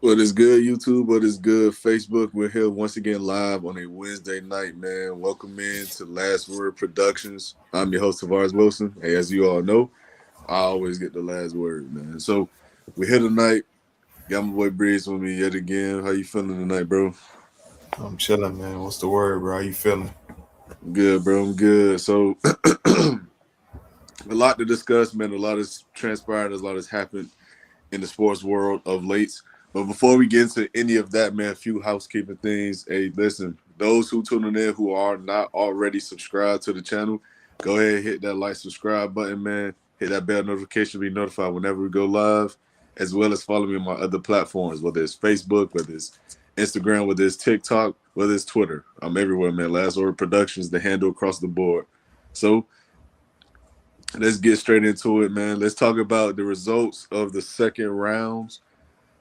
What is good, YouTube? What is good, Facebook? We're here once again live on a Wednesday night, man. Welcome in to Last Word Productions. I'm your host, Tavares Wilson. Hey, as you all know, I always get the last word, man. So we're here tonight. Got my boy Breeze with me yet again. How you feeling tonight, bro? I'm chilling, man. What's the word, bro? How you feeling? Good, bro. I'm good. So a lot to discuss, man. A lot has transpired. A lot has happened in the sports world of late. But before we get into any of that, man, a few housekeeping things. Hey, listen, those who tuning in who are not already subscribed to the channel, go ahead and hit that like, subscribe button, man. Hit that bell notification, be notified whenever we go live, as well as follow me on my other platforms, whether it's Facebook, whether it's Instagram, whether it's TikTok, whether it's Twitter. I'm everywhere, man. Last Word Productions, the handle across the board. So let's get straight into it, man. Let's talk about the results of the second rounds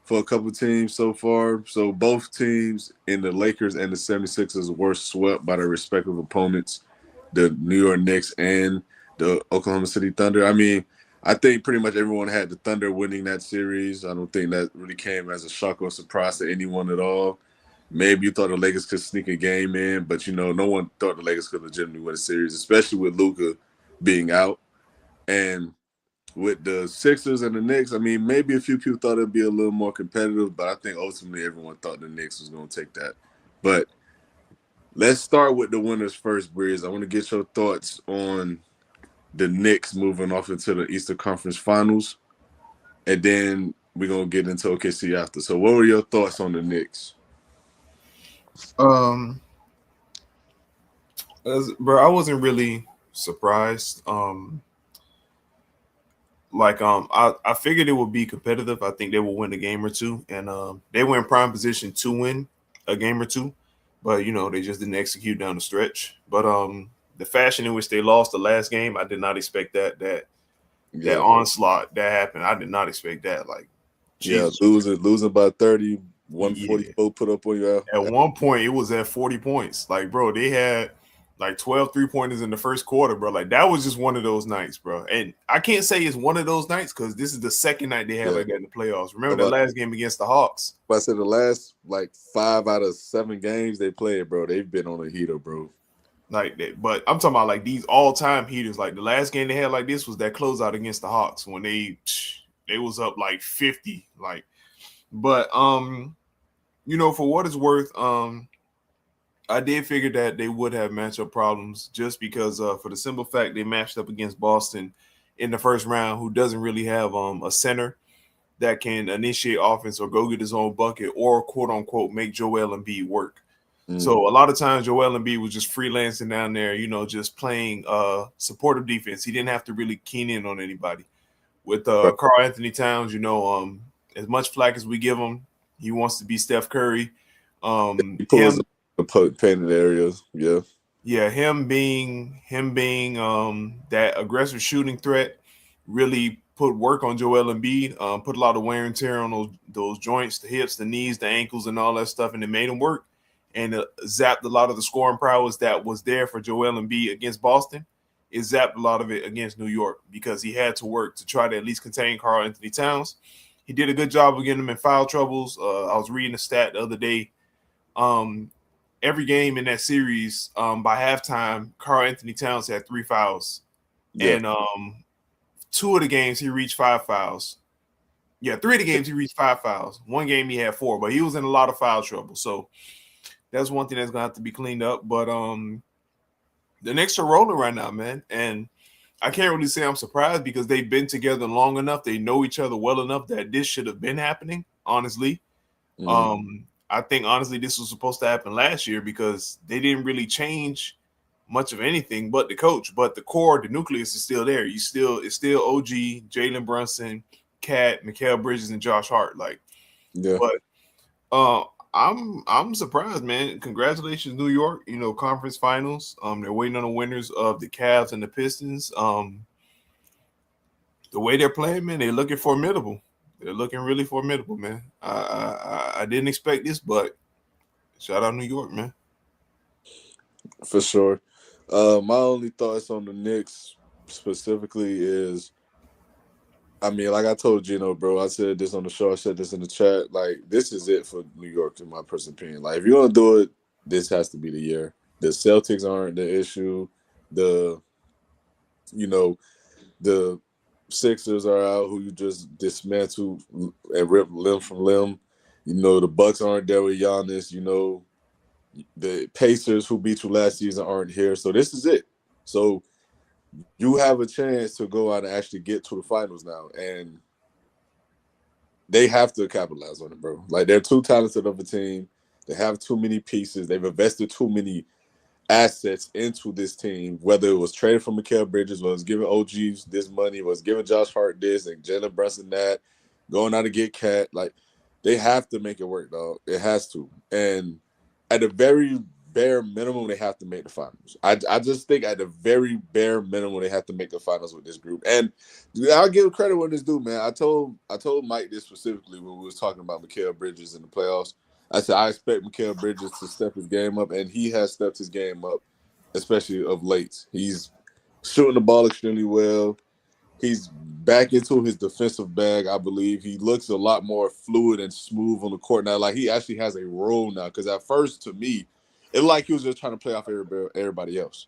for a couple teams so far. So both teams in the Lakers and the 76ers were swept by their respective opponents, the New York Knicks and the Oklahoma City Thunder. I mean, I think pretty much everyone had the Thunder winning that series. I don't think that really came as a shock or surprise to anyone at all. Maybe you thought the Lakers could sneak a game in, but, no one thought the Lakers could legitimately win a series, especially with Luka being out. And with the Sixers and the Knicks, I mean, maybe a few people thought it'd be a little more competitive, but I think ultimately everyone thought the Knicks was going to take that. But let's start with the winners first, Breeze. I want to get your thoughts on the Knicks moving off into the Eastern Conference Finals, and then we're going to get into OKC after. So what were your thoughts on the Knicks? Um, bro, I wasn't really surprised. I figured it would be competitive. I think they will win a game or two, and they were in prime position to win a game or two, but they just didn't execute down the stretch. But the fashion in which they lost the last game, I did not expect that onslaught that happened. I did not expect that. Like, Jesus. Losing by 30, Yeah. 144 put up on you. At one point, it was at 40 points. Like, bro, they had like 12 3-pointers in the first quarter, bro. Like, that was just one of those nights, bro. And I can't say it's one of those nights because this is the second night they had like that in the playoffs. Remember the last game against the Hawks? But I said the last like 5 out of 7 games they played, bro, they've been on a heater, bro. Like that, but I'm talking about like these all-time heaters. Like the last game they had like this was that closeout against the Hawks when they was up like 50. Like, but for what it's worth, I did figure that they would have matchup problems just because for the simple fact they matched up against Boston in the first round, who doesn't really have a center that can initiate offense or go get his own bucket or quote unquote make Joel Embiid work. So a lot of times Joel Embiid was just freelancing down there, just playing supportive defense. He didn't have to really keen in on anybody. With Karl Anthony Towns, as much flack as we give him, he wants to be Steph Curry. He pulls the painted areas, yeah. Yeah, him being that aggressive shooting threat really put work on Joel Embiid. Put a lot of wear and tear on those joints, the hips, the knees, the ankles, and all that stuff, and it made him work. And zapped a lot of the scoring prowess that was there for Joel Embiid against Boston. It zapped a lot of it against New York because he had to work to try to at least contain Karl Anthony Towns. He did a good job of getting him in foul troubles. I was reading a stat the other day. Every game in that series, by halftime, Karl Anthony Towns had 3 fouls. Yeah. And 2 of the games he reached 5 fouls. Yeah, 3 of the games he reached 5 fouls. 1 game he had 4, but he was in a lot of foul trouble. So that's one thing that's gonna have to be cleaned up. But the Knicks are rolling right now, man. And I can't really say I'm surprised because they've been together long enough. They know each other well enough that this should have been happening, honestly. I think honestly this was supposed to happen last year because they didn't really change much of anything but the coach. But the core, the nucleus is still there. It's still OG, Jalen Brunson, Cat, Mikal Bridges, and Josh Hart. Like, yeah. But I'm surprised, man. Congratulations, New York. Conference finals. They're waiting on the winners of the Cavs and the Pistons. The way they're playing, man, they're looking formidable. They're looking really formidable, man. I didn't expect this, but shout out New York, man. For sure. My only thoughts on the Knicks specifically is I mean, like I told Gino, bro, I said this on the show, I said this in the chat. Like, this is it for New York, in my personal opinion. Like, if you're gonna do it, this has to be the year. The Celtics aren't the issue. The you know, the Sixers are out, who you just dismantle and rip limb from limb. The Bucks aren't there with Giannis. The Pacers, who beat you last season, aren't here. So this is it. So you have a chance to go out and actually get to the finals now, and they have to capitalize on it, bro. Like, they're too talented of a team. They have too many pieces. They've invested too many assets into this team, whether it was traded from Mikal Bridges, was giving OGs this money, was giving Josh Hart this, and Jalen Brunson that, going out to get Cat. Like, they have to make it work, dog. It has to. And at the very bare minimum, they have to make the finals. I just think at the very bare minimum, they have to make the finals with this group. And I'll give credit when this dude, man. I told Mike this specifically when we was talking about Mikal Bridges in the playoffs. I said I expect Mikal Bridges to step his game up, and he has stepped his game up, especially of late. He's shooting the ball extremely well. He's back into his defensive bag, I believe. He looks a lot more fluid and smooth on the court now. Like, he actually has a role now. Because at first, to me, it looked like he was just trying to play off everybody else.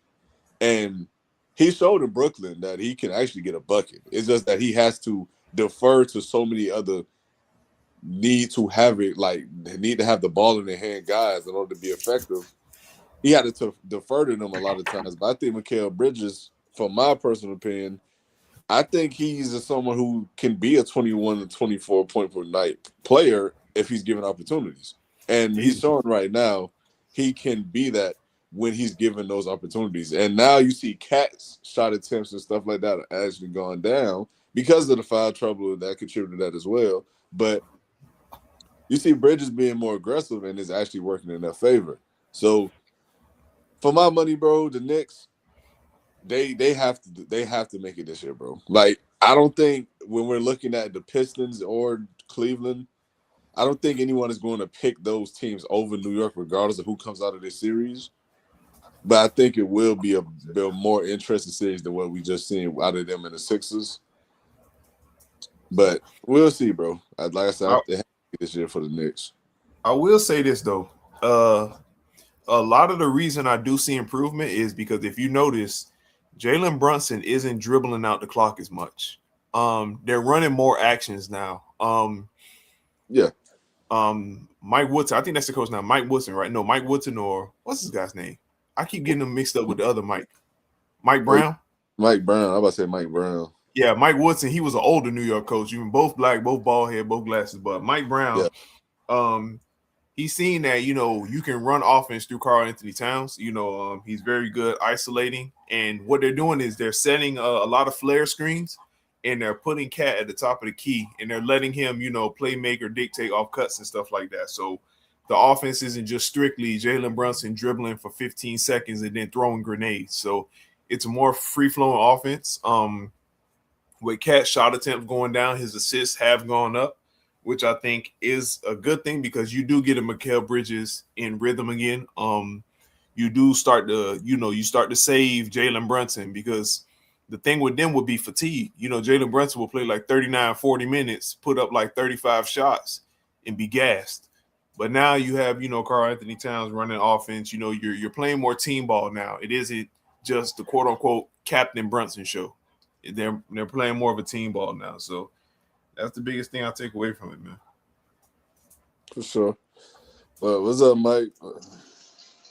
And he showed in Brooklyn that he can actually get a bucket. It's just that he has to defer to so many other need to have it, like, they need to have the ball in their hand guys in order to be effective. He had to defer to them a lot of times. But I think Mikal Bridges, from my personal opinion, I think he's someone who can be a 21 to 24 point per night player if he's given opportunities. And he's He, showing right now he can be that when he's given those opportunities. And now you see Cat's shot attempts and stuff like that are actually gone down because of the foul trouble that contributed to that as well. But you see Bridges being more aggressive and is actually working in their favor. So for my money, bro, the Knicks, they have to make it this year, bro. Like, I don't think when we're looking at the Pistons or Cleveland, I don't think anyone is going to pick those teams over New York, regardless of who comes out of this series. But I think it will be a more interesting series than what we just seen out of them in the Sixers. But we'll see, bro. Like I said, I, they have to make it this year for the Knicks. I will say this though. A lot of the reason I do see improvement is because if you notice, Jalen Brunson isn't dribbling out the clock as much. They're running more actions now. Yeah, Mike Woodson, I think that's the coach now. Mike Woodson, right? No, Mike Woodson, or what's this guy's name? I keep getting them mixed up with the other Mike. Mike Brown. Mike Brown. I'm about to say Mike Brown. Yeah, Mike Woodson. He was an older New York coach. Even both black, both bald head, both glasses. But Mike Brown, Yeah, um, he's seen that you can run offense through Karl Anthony Towns. He's very good isolating, and what they're doing is they're setting a lot of flare screens, and they're putting Cat at the top of the key, and they're letting him playmaker dictate off cuts and stuff like that. So the offense isn't just strictly Jalen Brunson dribbling for 15 seconds and then throwing grenades. So it's a more free flowing offense. With Cat shot attempts going down, his assists have gone up, which I think is a good thing because you do get a Mikal Bridges in rhythm again. You do start to, you start to save Jalen Brunson because the thing with them would be fatigue. Jalen Brunson will play like 39, 40 minutes, put up like 35 shots and be gassed. But now you have, Karl Anthony Towns running offense. You're playing more team ball now. It isn't just the quote unquote Captain Brunson show. They're playing more of a team ball now. So that's the biggest thing I take away from it, man. for sure. Well, what's up, Mike?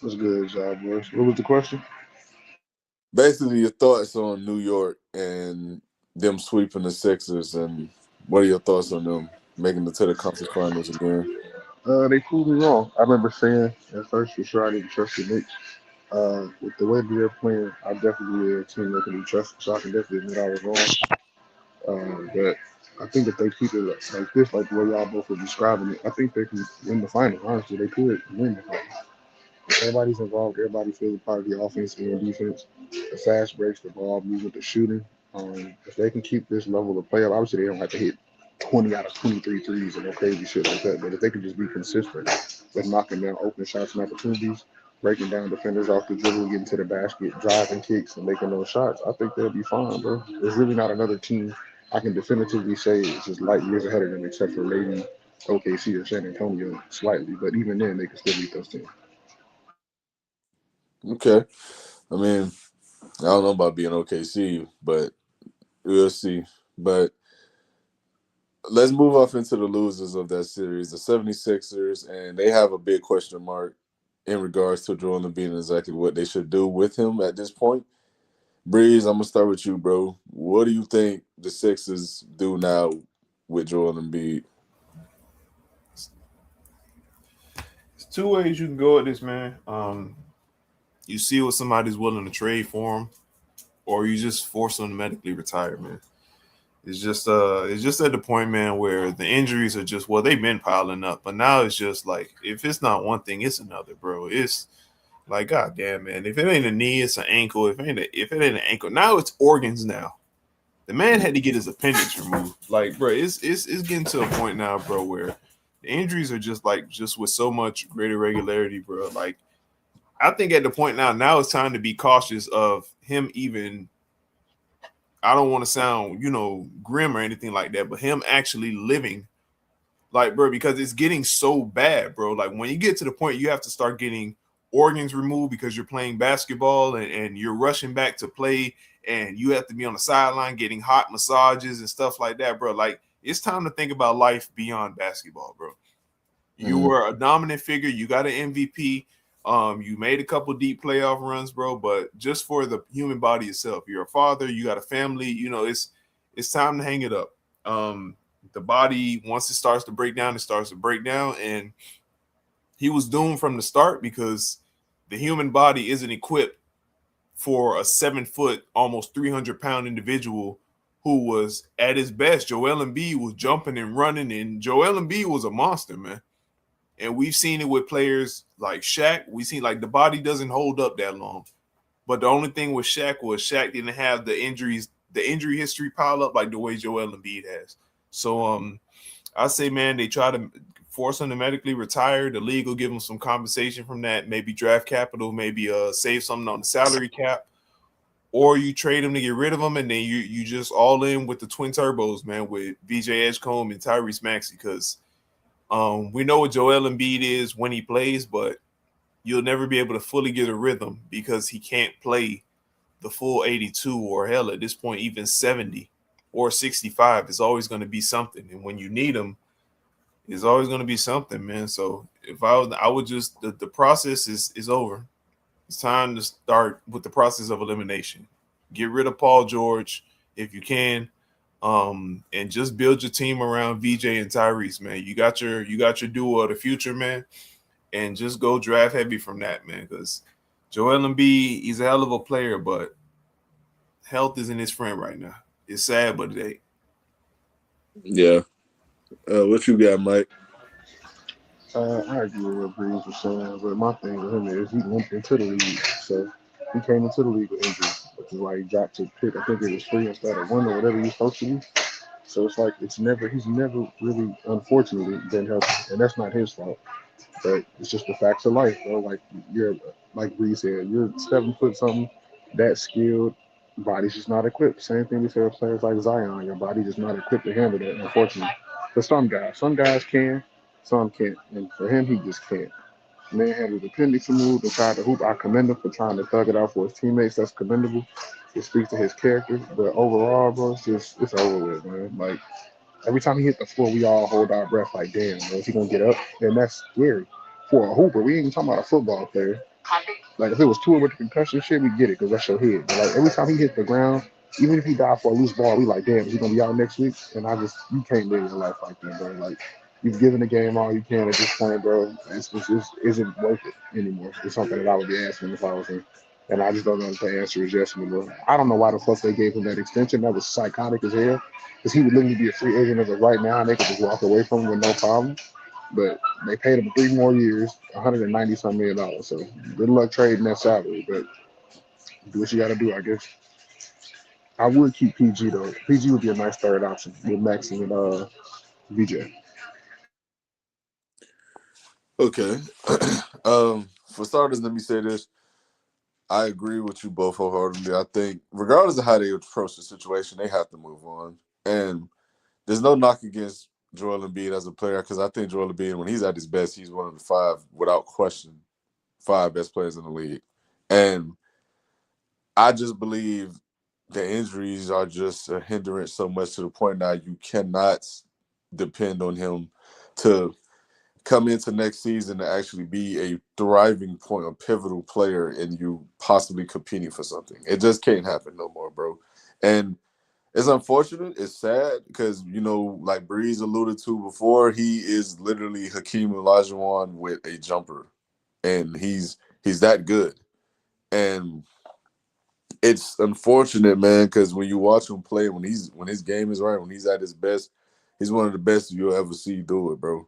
What's good, job, boys? What was the question? Basically, your thoughts on New York and them sweeping the Sixers, and what are your thoughts on them making it to the conference finals again? They proved me wrong. I remember saying at first for sure I didn't trust the Knicks. With the way that they're playing, I definitely a team that can be trusted, so I can definitely admit I was wrong. But I think if they keep it like this, like the way y'all both were describing it, I think they can win the final. Honestly, they could win the final. Everybody's involved. Everybody feels a part of the offense and defense. The fast breaks, the ball movement, the shooting. If they can keep this level of play up, obviously they don't have to hit 20 out of 23 threes and no crazy shit like that. But if they can just be consistent with knocking down open shots and opportunities, breaking down defenders off the dribble, getting to the basket, driving kicks, and making those shots, I think they'll be fine, bro. There's really not another team I can definitively say it's just light years ahead of them, except for maybe OKC or San Antonio slightly. But even then, they can still beat those teams. Okay. I mean, I don't know about being OKC, but we'll see. But let's move off into the losers of that series, the 76ers, and they have a big question mark in regards to Joel Embiid and exactly what they should do with him at this point. Breeze, I'm gonna start with you, bro. What do you think the Sixers do now with Joel Embiid? There's two ways you can go at this, man. You see what somebody's willing to trade for him, or you just force them to medically retire, man. It's just at the point, man, where the injuries are just they've been piling up, but now it's just like if it's not one thing, it's another, bro. It's like god damn, man. If it ain't a knee, it's an ankle. If it ain't an ankle, now it's organs now. The man had to get his appendix removed. Like, bro, it's getting to a point now, bro, where the injuries are just with so much greater regularity, bro. Like, I think at the point now it's time to be cautious of him even. I don't want to sound, grim or anything like that, but him actually living, like, bro, because it's getting so bad, bro. Like, when you get to the point you have to start getting organs removed because you're playing basketball and you're rushing back to play and you have to be on the sideline getting hot massages and stuff like that, bro. Like, it's time to think about life beyond basketball, bro. You were a dominant figure. You got an MVP. You made a couple deep playoff runs, bro. But just for the human body itself, you're a father. You got a family. It's time to hang it up. The body, once it starts to break down, it starts to break down, and he was doomed from the start because the human body isn't equipped for a 7 foot, almost 300-pound individual who was at his best. Joel Embiid was jumping and running, and Joel Embiid was a monster, man. And we've seen it with players like Shaq. We've seen like the body doesn't hold up that long. But the only thing with Shaq was Shaq didn't have the injury history pile up like the way Joel Embiid has. So I say, man, they try to force him to medically retire. The league will give him some compensation from that, maybe draft capital, maybe save something on the salary cap. Or you trade him to get rid of him, and then you just all in with the twin turbos, man, with VJ Edgecombe and Tyrese Maxey, because we know what Joel Embiid is when he plays, but you'll never be able to fully get a rhythm because he can't play the full 82 or hell at this point, even 70 or 65. It's always going to be something. And when you need him, it's always going to be something, man. So if I would just, the process is over. It's time to start with the process of elimination. Get rid of Paul George if you can. And just build your team around VJ and Tyrese, man. You got your duo of the future, man, and just go draft heavy from that, man. Because Joel Embiid, he's a hell of a player, but health isn't his friend right now. It's sad, but it ain't. Yeah. What you got, Mike? I agree with what Breeze was saying, but my thing with him is he went into the league, so he came into the league with injury, which is why he dropped to pick. I think it was 3 instead of 1 or whatever he's supposed to be. So it's like he's never really, unfortunately, been healthy, and that's not his fault. But it's just the facts of life, bro. Like you're, like Bree said, you're 7 foot something, that skilled, body's just not equipped. Same thing we say with players like Zion. Your body just not equipped to handle that, unfortunately. For some guys can, some can't, and for him, he just can't. Man had his appendix removed and tried to hoop. I commend him for trying to thug it out for his teammates. That's commendable. It speaks to his character. But overall, bro, it's over with, man. Like every time he hit the floor, we all hold our breath like, damn, man, is he gonna get up? And that's scary for a hooper. We ain't even talking about a football player. Like if it was two with the concussion shit, we get it because that's your head. But like every time he hit the ground, even if he died for a loose ball, we like, damn, is he gonna be out next week? And you can't live your life like that, bro. Like you've given the game all you can at this point, bro. It just isn't worth it anymore. It's something that I would be asking if I was him. And I just don't know if the answer is yes anymore. I don't know why the fuck they gave him that extension. That was psychotic as hell. Because he would literally be a free agent as of right now, and they could just walk away from him with no problem. But they paid him 3 more years, 190 some $1 million. So good luck trading that salary. But do what you got to do, I guess. I would keep PG though. PG would be a nice third option with Maxi and VJ. Okay. For starters, let me say this. I agree with you both wholeheartedly. I think, regardless of how they approach the situation, they have to move on. And there's no knock against Joel Embiid as a player because I think Joel Embiid, when he's at his best, he's one of the five, without question, five best players in the league. And I just believe the injuries are just a hindrance so much to the point now you cannot depend on him to come into next season to actually be a thriving point, a pivotal player, and you possibly competing for something. It just can't happen no more, bro. And it's unfortunate. It's sad because, like Breeze alluded to before, he is literally Hakeem Olajuwon with a jumper, and he's that good. And it's unfortunate, man, because when you watch him play, when his game is right, when he's at his best, he's one of the best you'll ever see do it, bro.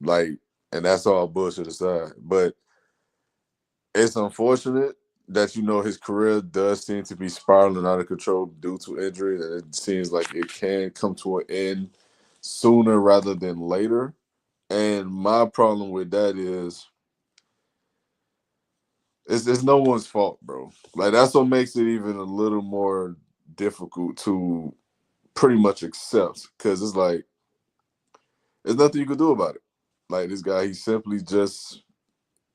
Like, and that's all bullshit aside. But it's unfortunate that his career does seem to be spiraling out of control due to injury, and it seems like it can come to an end sooner rather than later. And my problem with that is it's no one's fault, bro. Like, that's what makes it even a little more difficult to pretty much accept, because it's like there's nothing you can do about it. Like, this guy, he simply just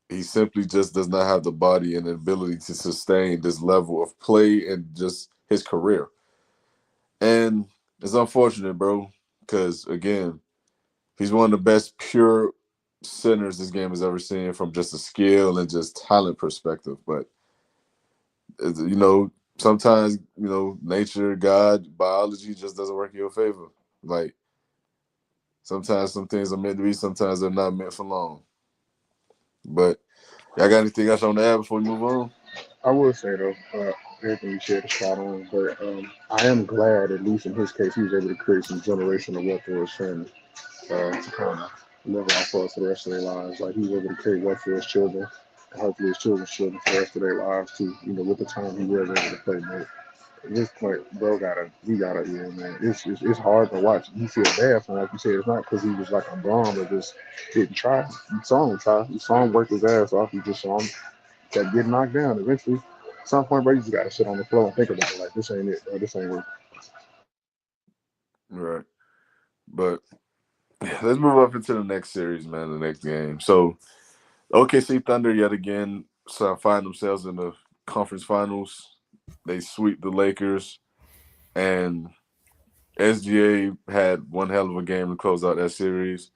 does not have the body and the ability to sustain this level of play and just his career. And it's unfortunate, bro, because again, he's one of the best pure centers this game has ever seen from just a skill and just talent perspective. But sometimes nature, God, biology just doesn't work in your favor. Like, sometimes some things are meant to be, sometimes they're not meant for long. But y'all got anything else on the add before we move on? I would say though, everything you said is spot on, but I am glad, at least in his case, he was able to create some generational wealth for his family to kind of live off for us for the rest of their lives. Like, he was able to create wealth for his children, and hopefully his children's children for the rest of their lives too. With the time he was able to play, man. At this point, bro, yeah, man. It's hard to watch. You feel bad for him, like you said. It's not because he was like a bum or just didn't try. You saw him try. You saw him work his ass off. You just saw him kept getting knocked down. Eventually, at some point, bro, you just gotta sit on the floor and think about it. Like, this ain't it, bro. This ain't working. Right. But let's move up into the next series, man, the next game. So, OKC Thunder yet again find themselves in the conference finals. They sweep the Lakers, and SGA had one hell of a game to close out that series.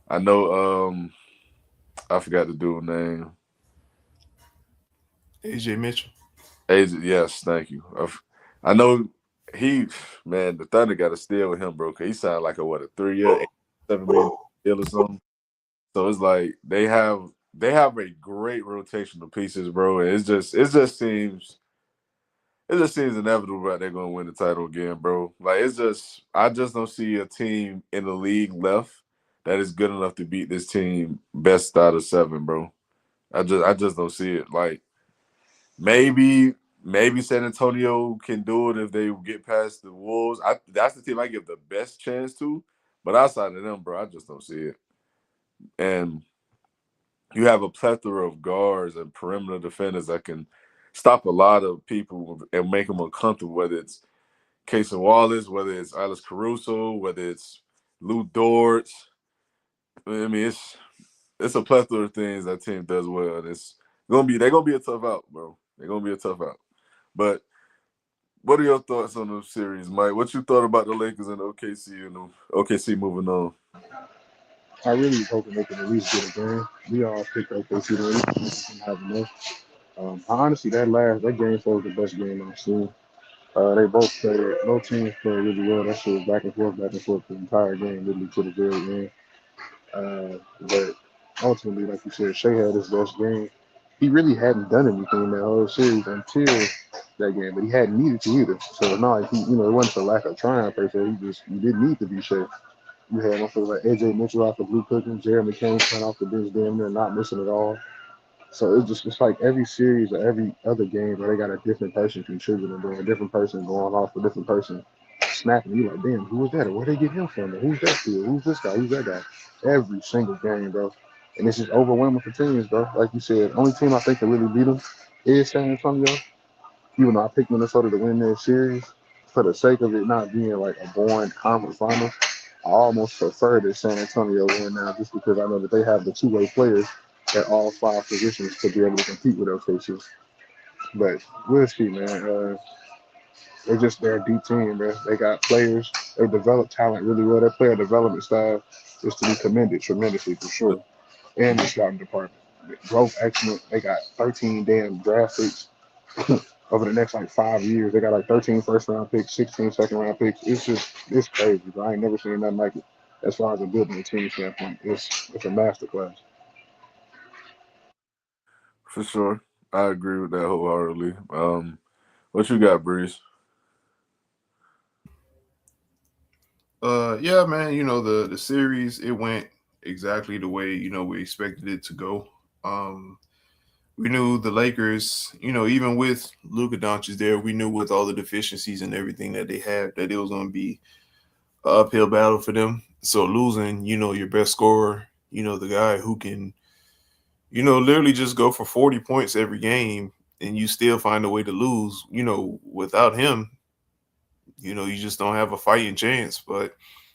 I know, I forgot the dude's name. AJ Mitchell. AJ, yes, thank you. I know man, the Thunder got to steal with him, bro, because he signed like a 3-year, $7 million deal or something. So it's like they have a great rotation of pieces, bro. And it just seems inevitable that they're gonna win the title again, bro. Like, I just don't see a team in the league left that is good enough to beat this team best out of 7, bro. I just don't see it. Like, maybe San Antonio can do it if they get past the Wolves. That's the team I give the best chance to. But outside of them, bro, I just don't see it. And you have a plethora of guards and perimeter defenders that can stop a lot of people and make them uncomfortable, whether it's Casey Wallace, whether it's Alex Caruso, whether it's Lou Dort. I mean, it's a plethora of things that team does well. And they're gonna be a tough out, bro. They're gonna be a tough out. But what are your thoughts on the series, Mike? What you thought about the Lakers and OKC and the OKC moving on? I really was hoping they could at least get a game. We all picked OKC to win. We didn't have enough. Honestly, that game was the best game I've seen. Both teams played really well. That shit was back and forth the entire game, literally to the very end. But ultimately, like you said, Shea had his best game. He really hadn't done anything in that whole series until that game, but he hadn't needed to either. So it's not like it wasn't a lack of trying per se. He didn't need to be Shea. You had motherfuckers like AJ Mitchell off the blue cooking, Jeremy McCain playing off the bench damn near not missing at all. So it's like every series or every other game where they got a different person contributing, bro, a different person going off, a different person snapping. You like, damn, who was that? Or where they get him from? Or who's that kid? Who's this guy? Who's that guy? Every single game, bro. And it's just overwhelming for teams, bro. Like you said, only team I think that really beat them is San Antonio. Even though I picked Minnesota to win their series, for the sake of it not being like a boring conference final, I almost prefer that San Antonio win now just because I know that they have the two-way players at all five positions to be able to compete with OKC. But we'll see, man. They're a deep team, bro. They got players. They develop talent really well. Their player development style is to be commended tremendously for sure. And the scouting department, growth excellent. They got 13 damn draft picks over the next like 5 years. They got like 13 first round picks, 16 second round picks. It's crazy, bro. I ain't never seen nothing like it. As far as a building a team standpoint, it's a masterclass. For sure. I agree with that wholeheartedly. What you got, Breeze? Yeah, man. The series, it went exactly the way we expected it to go. We knew the Lakers, even with Luka Doncic there, we knew with all the deficiencies and everything that they had, that it was going to be an uphill battle for them. So losing, your best scorer, the guy who can, literally just go for 40 points every game and you still find a way to lose, without him, you just don't have a fighting chance. But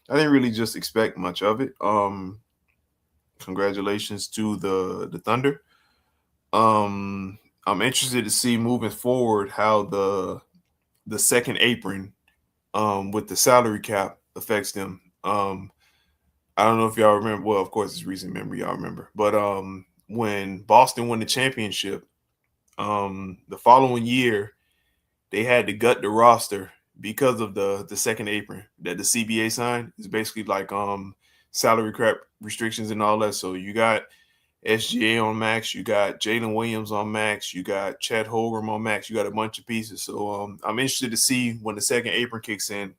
I didn't really just expect much of it. Congratulations to the Thunder. I'm interested to see moving forward how the second apron with the salary cap affects them. I don't know if y'all remember. Well, of course, it's recent memory. Y'all remember, but when Boston won the championship, the following year they had to gut the roster because of the second apron that the CBA signed. It's basically like salary cap restrictions and all that. So you got SGA on max, you got Jalen Williams on max, you got Chet Holmgren on max, you got a bunch of pieces. So I'm interested to see when the second apron kicks in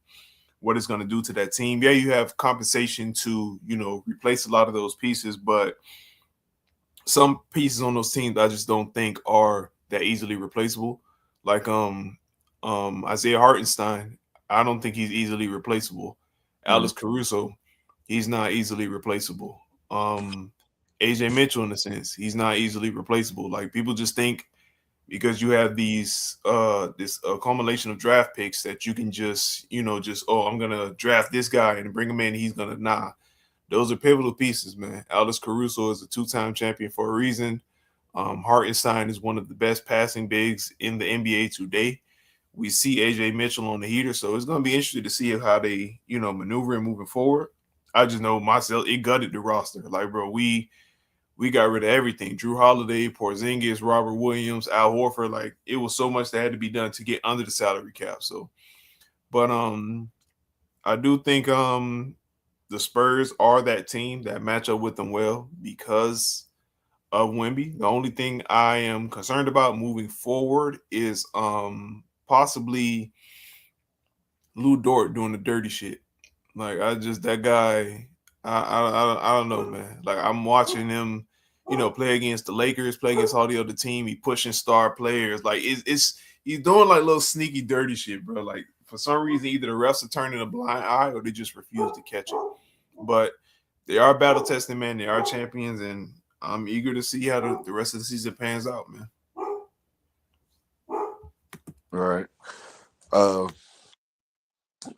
what it's going to do to that team. Yeah, you have compensation to replace a lot of those pieces, but some pieces on those teams I just don't think are that easily replaceable. Like Isaiah Hartenstein, I don't think he's easily replaceable. Mm. Alex Caruso, he's not easily replaceable. AJ Mitchell, in a sense, he's not easily replaceable. Like people just think because you have this accumulation of draft picks that you can just oh, I'm gonna draft this guy and bring him in. He's gonna those are pivotal pieces, man. Alex Caruso is a two-time champion for a reason. Hartenstein is one of the best passing bigs in the NBA today. We see AJ Mitchell on the heater, so it's going to be interesting to see how they, maneuver and moving forward. I just know myself, it gutted the roster. Like, bro, we got rid of everything. Drew Holiday, Porzingis, Robert Williams, Al Horford. Like, it was so much that had to be done to get under the salary cap. So, but I do think the Spurs are that team that match up with them well because of Wemby. The only thing I am concerned about moving forward is possibly Lou Dort doing the dirty shit. Like that guy. I don't know, man. Like I'm watching him, play against the Lakers, play against all the other team. He pushing star players. Like it's he's doing like little sneaky dirty shit, bro. Like for some reason, either the refs are turning a blind eye or they just refuse to catch it. But they are battle testing, man. They are champions, and I'm eager to see how the rest of the season pans out, man. All right. Uh,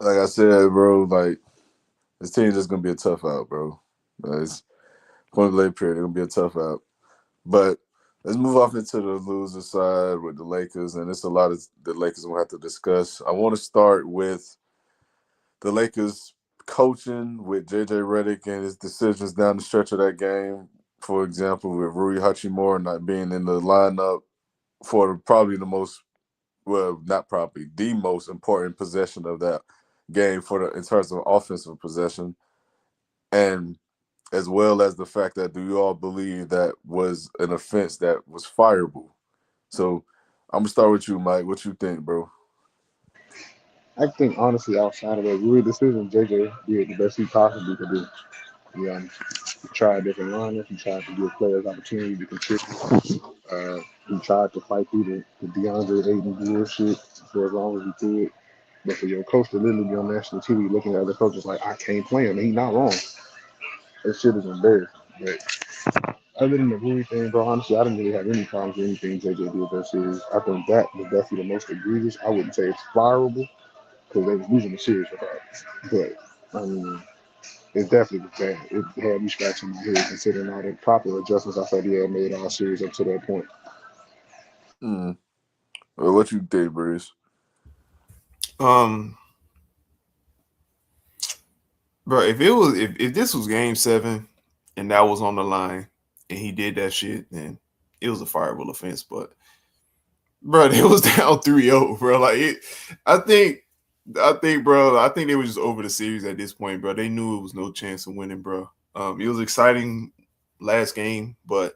like I said, bro, like this team is gonna be a tough out, bro. It's point blank period. It's gonna be a tough out. But let's move off into the loser side with the Lakers, and it's a lot of the Lakers we'll have to discuss. I want to start with the Lakers coaching with JJ Redick and his decisions down the stretch of that game. For example, with Rui Hachimura not being in the lineup for probably the most, well, not probably, the most important possession of that game in terms of offensive possession, and as well as the fact that do you all believe that was an offense that was fireable? So I'm gonna start with you, Mike. What you think, bro? I think honestly, outside of that Rui decision, JJ did the best he possibly could do. To be honest, he tried different lineups. He tried to give players opportunity to contribute. He tried to fight through the DeAndre Ayton bullshit for as long as he could. But for your coach to literally be on national TV looking at other coaches like, I can't play him, and he's not wrong. That shit is embarrassing. But other than the Rui thing, bro, honestly, I didn't really have any problems with anything JJ did that series. I think that was definitely the most egregious. I wouldn't say it's fireable, because they was losing the series regardless. But I mean, it definitely was bad. It had me scratching my head considering all the proper adjustments I thought he had made all series up to that point. Mm. Well, what you think, Bruce? Um, bro, if this was game 7 and that was on the line and he did that shit, then it was a fireable offense. But bro, it was down 3-0, bro. Like I think bro, I think they were just over the series at this point, bro. They knew it was no chance of winning, bro. It was exciting last game, but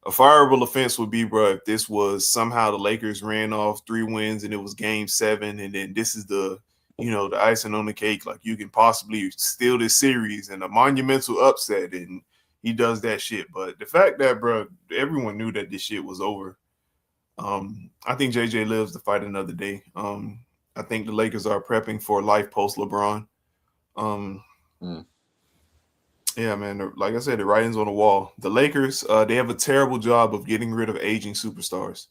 a fireable offense would be, bro, if this was somehow the Lakers ran off 3 wins and it was game 7, and then this is the the icing on the cake. Like you can possibly steal this series and a monumental upset, and he does that shit. But the fact that, bro, everyone knew that this shit was over. I think JJ lives to fight another day. I think the Lakers are prepping for life post LeBron. Um, Mm. yeah, man. Like I said, the writing's on the wall. The Lakers, they have a terrible job of getting rid of aging superstars.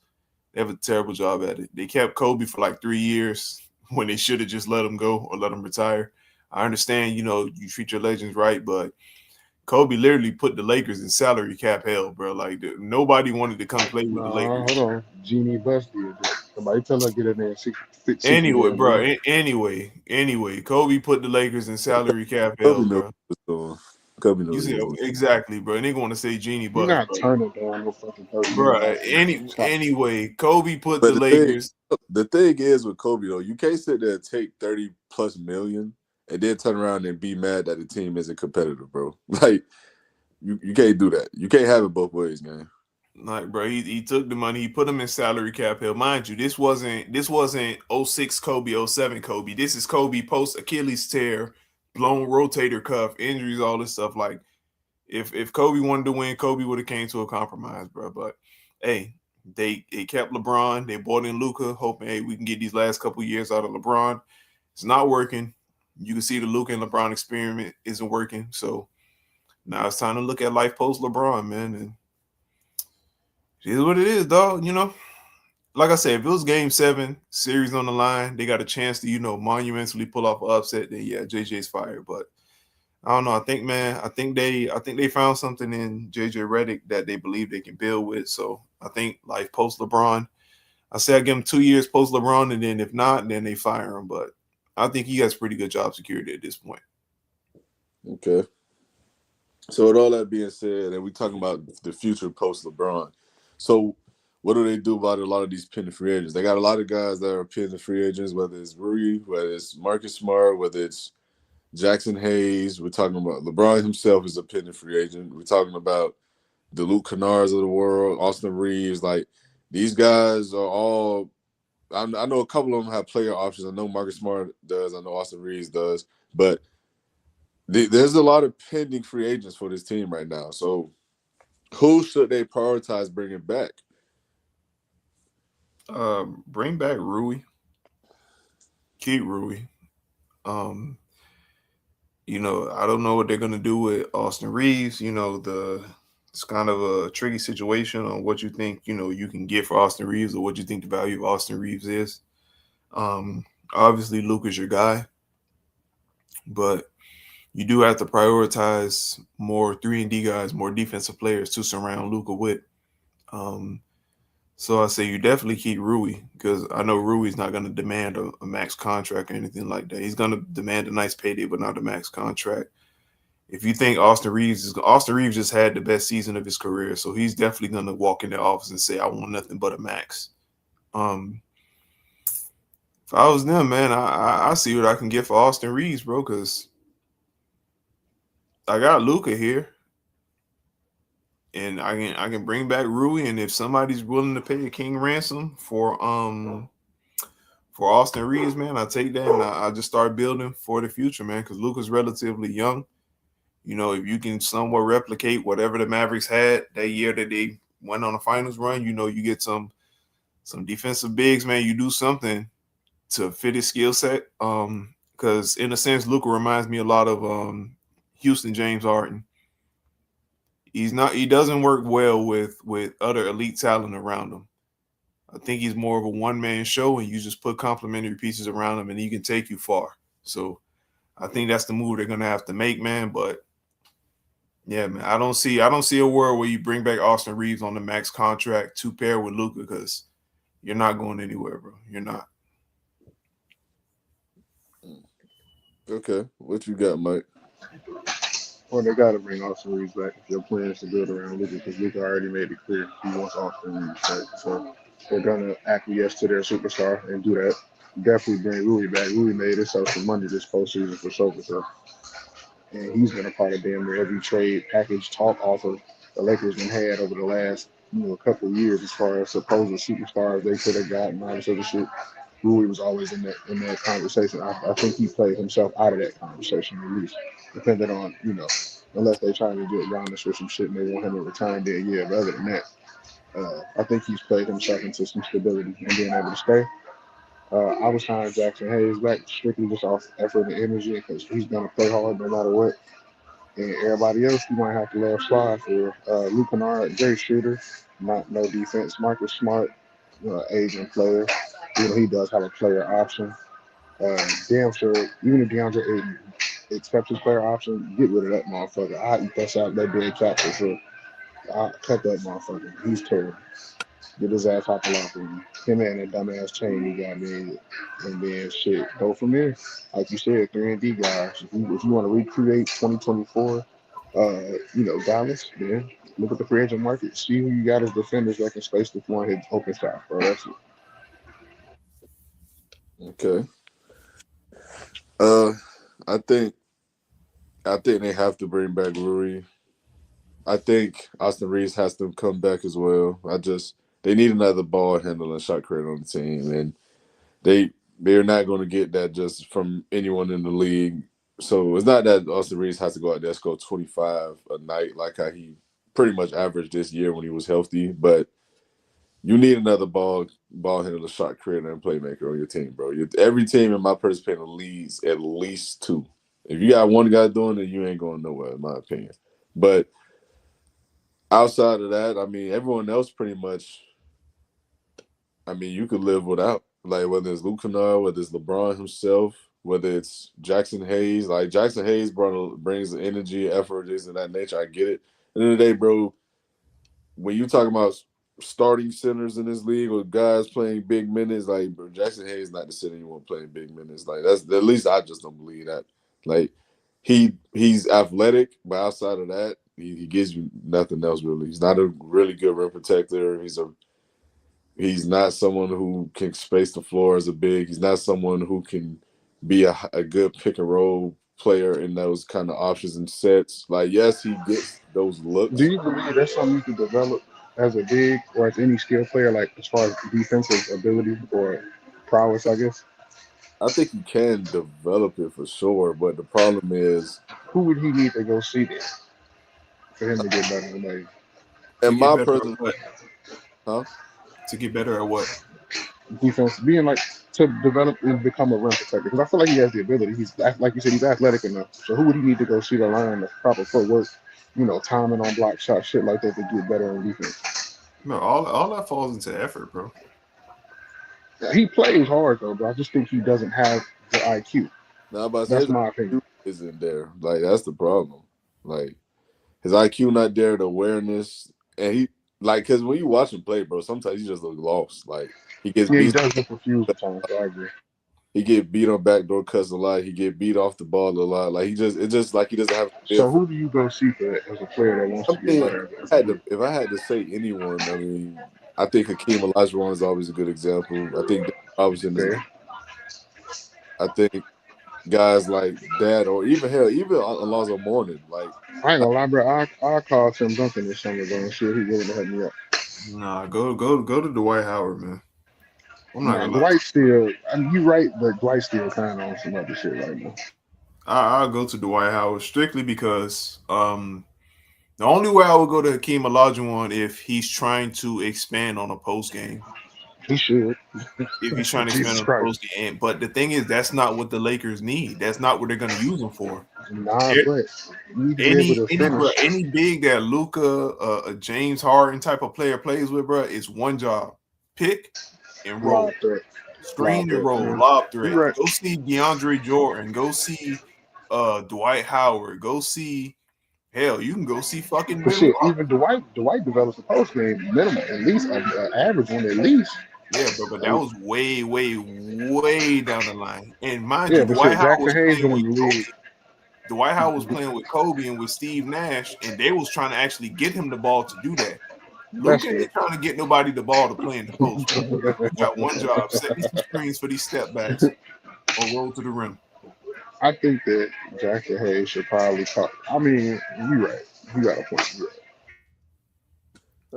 They have a terrible job at it. They kept Kobe for like 3 years when they should have just let him go or let him retire. I understand, you treat your legends right, but Kobe literally put the Lakers in salary cap hell, bro. Like nobody wanted to come play with the Nah, hold Lakers. on. Genie Bust did that. Somebody tell her get in there 60 Anyway, million, bro. man. Anyway, Kobe put the Lakers in salary cap Kobe hell, knows bro. what he was doing. Kobe You knows what said he was doing. exactly, bro. And they're going to say Genie You're Bus, not bro. turning down no fucking $30 Bro, million man. Stop. anyway, Kobe put But the Lakers. the thing is with Kobe though, you can't sit there and take 30 plus million and then turn around and be mad that the team isn't competitive, bro. Like you can't do that. You can't have it both ways, man. Like, bro, he took the money, he put them in salary cap hell. Mind you, this wasn't '06 Kobe, '07 Kobe. This is Kobe post Achilles tear, blown rotator cuff, injuries, all this stuff. Like, if Kobe wanted to win, Kobe would have came to a compromise, bro. But hey, they kept LeBron, they bought in Luka, hoping hey we can get these last couple years out of LeBron. It's not working. You can see the Luka and LeBron experiment isn't working. So now it's time to look at life post LeBron, man. And it is what it is, dog. Like I said, if it was game 7, series on the line, they got a chance to, monumentally pull off an upset, then yeah, JJ's fired. But I don't know. I think, man, I think they found something in JJ Redick that they believe they can build with. So I think like post LeBron, I say I give him 2 years post LeBron, and then if not, then they fire him. But I think he has pretty good job security at this point. Okay. So with all that being said, and we talking about the future post LeBron. So what do they do about a lot of these pending free agents? They got a lot of guys that are pending free agents, whether it's Rui, whether it's Marcus Smart, whether it's Jackson Hayes. We're talking about LeBron himself is a pending free agent. We're talking about the Luke Kennards of the world, Austin Reeves. Like these guys are all. I know a couple of them have player options. I know Marcus Smart does. I know Austin Reeves does. But there's a lot of pending free agents for this team right now. So who should they prioritize bringing back? Bring back Rui, keep Rui. Um, I don't know what they're gonna do with Austin Reeves. It's kind of a tricky situation on what you think you can get for Austin Reeves or what you think the value of Austin Reeves is. Um, Obviously Luke is your guy, but you do have to prioritize more 3-and-D guys, more defensive players to surround Luka with. Um, so I say you definitely keep Rui because I know Rui's not going to demand a max contract or anything like that. He's going to demand a nice payday, but not a max contract. If you think Austin Reeves just had the best season of his career, so he's definitely going to walk in the office and say, "I want nothing but a max." Um, if I was them, man, I see what I can get for Austin Reeves, bro, because I got Luca here, and I can bring back Rui, and if somebody's willing to pay a king ransom for Austin Reeves, man, I take that and I just start building for the future, man, because Luca's relatively young. If you can somewhat replicate whatever the Mavericks had that year that they went on a finals run, you get some defensive bigs, man. You do something to fit his skill set. Because in a sense, Luka reminds me a lot of Houston James Harden. He doesn't work well with other elite talent around him. I think he's more of a one-man show, and you just put complementary pieces around him, and he can take you far. So I think that's the move they're gonna have to make, man. But yeah, man, I don't see a world where you bring back Austin Reeves on the max contract to pair with Luka, because you're not going anywhere, bro. You're not. Okay, what you got, Mike? Well, they got to bring Austin Reeves back if your plan is to build around Luka, because Luka already made it clear he wants Austin Reeves back. So they're gonna acquiesce to their superstar and do that. Definitely bring Rui back. Rui made himself some money this postseason for Silver, and he's been a part of damn near every trade package talk offer the Lakers been had over the last couple of years as far as supposed superstars they could have gotten and all this other shit. Rui was always in that conversation. I think he played himself out of that conversation at least, depending on unless they trying to get Giannis or some shit and they want him to return there. Yeah, but other than that, I think he's played himself into some stability and being able to stay. I was trying Jackson Hayes back strictly just off effort and energy because he's gonna play hard no matter what. And everybody else, you might have to let slide for Luke Kennard, great shooter, not no defense. Marcus Smart, Asian player. He does have a player option. Damn sure, even if DeAndre Ayton accepts his player option, get rid of that motherfucker. I eat that out that dead cat for sure. I cut that motherfucker. He's terrible. Get his ass off the locker room. Him and that dumbass chain he got made. And then shit, go from there. Like you said, 3 and D guys. If you want to recreate 2024, Dallas, then look at the free agent market. See who you got as defenders that can space the floor and hit open shots, bro. That's it. Okay. Uh, I think they have to bring back Rui. I think Austin Reeves has to come back as well. They need another ball handler and shot creator on the team, and they're not going to get that just from anyone in the league. So it's not that Austin Reeves has to go out there and score 25 a night like how he pretty much averaged this year when he was healthy, but you need another ball handler, shot creator, and playmaker on your team, bro. Every team in my participating leagues at least 2. If you got one guy doing it, you ain't going nowhere, in my opinion. But outside of that, I mean, everyone else pretty much, I mean, you could live without. Like, whether it's Luke Kennard, whether it's LeBron himself, whether it's Jackson Hayes. Like, Jackson Hayes brings the energy, effort, this and that nature. I get it. At the end of the day, bro, when you talk about starting centers in this league or guys playing big minutes, like, bro, Jackson Hayes not the center you want playing big minutes. Like, that's at least I just don't believe that. Like, he's athletic, but outside of that, he gives you nothing else really. He's not a really good rim protector. He's not someone who can space the floor as a big. He's not someone who can be a good pick and roll player in those kind of options and sets. Like, yes, he gets those Do looks. you believe that's something you can develop as a big or as any skill player, like as far as defensive ability or prowess, I guess? I think he can develop it for sure, but the problem is, Who would he need to go see there for him to get better than that? To in get my better at personal, what? huh? To get better at what? Defense being like to develop and become a rim protector because I feel like he has the ability. He's like you said, he's athletic enough. So who would he need to go see to learn the proper footwork, timing on block shots, shit like that to get better on defense? No, all that falls into effort, bro. Yeah, he plays hard though, but I just think he doesn't have the IQ. Now, about to say That's his my IQ opinion. isn't there. Like, that's the problem. Like, his IQ not there, the awareness, and because when you watch him play, bro, sometimes he just look lost. Like, he gets Yeah, he beat. does look confused at times. So I agree. He get beat on backdoor cuts a lot. He get beat off the ball a lot. Like, it's just like he doesn't have a feel So for. who do you go see for that as a player that wants I to get mean, better as a big? if I had to say anyone, I mean, I think Hakeem Olajuwon is always a good example. I think David Robinson is. Okay. I think guys like that, or even Alonzo Mourning. Like, I ain't gonna lie, bro. I call Tim Duncan this summer, bro, and see if he willing to help me out. Nah, go to Dwight Howard, man. I'm not Nah, gonna lie. Dwight still. I mean, you right, but Dwight still kind of on some other shit right now. I'll go to Dwight Howard strictly because the only way I would go to Hakeem Olajuwon if he's trying to expand on a post game. He should. If he's trying to expand Jesus on the Christ. post game, but the thing is, that's not what the Lakers need. That's not what they're going to use him for. Nah, but you need to be able Any to any finish. bro, any big that Luka, James Harden type of player plays with, bro, is one job: pick and roll. Lob threat. Screen and roll, Yeah. lob You threat. right. Go see DeAndre Jordan. Go see Dwight Howard. Go see hell. You can go see fucking But Ben shit, Rock. even Dwight develops a post game minimum, at least an average one at least. Yeah, bro, but that was way, way, way down the line. And mind Yeah, you, but Dwight shit, Howard Jackson was Hayes playing been in with the Kobe. league. Dwight Howard was playing with Kobe and with Steve Nash, and they was trying to actually get him the ball to do that. That's Luka true. ain't trying to get nobody the ball to play in the post, bro. You got one job: set me some screens for these step backs or roll to the rim. I think that Jackson Hayes should probably talk. I mean, you right. You got a point. You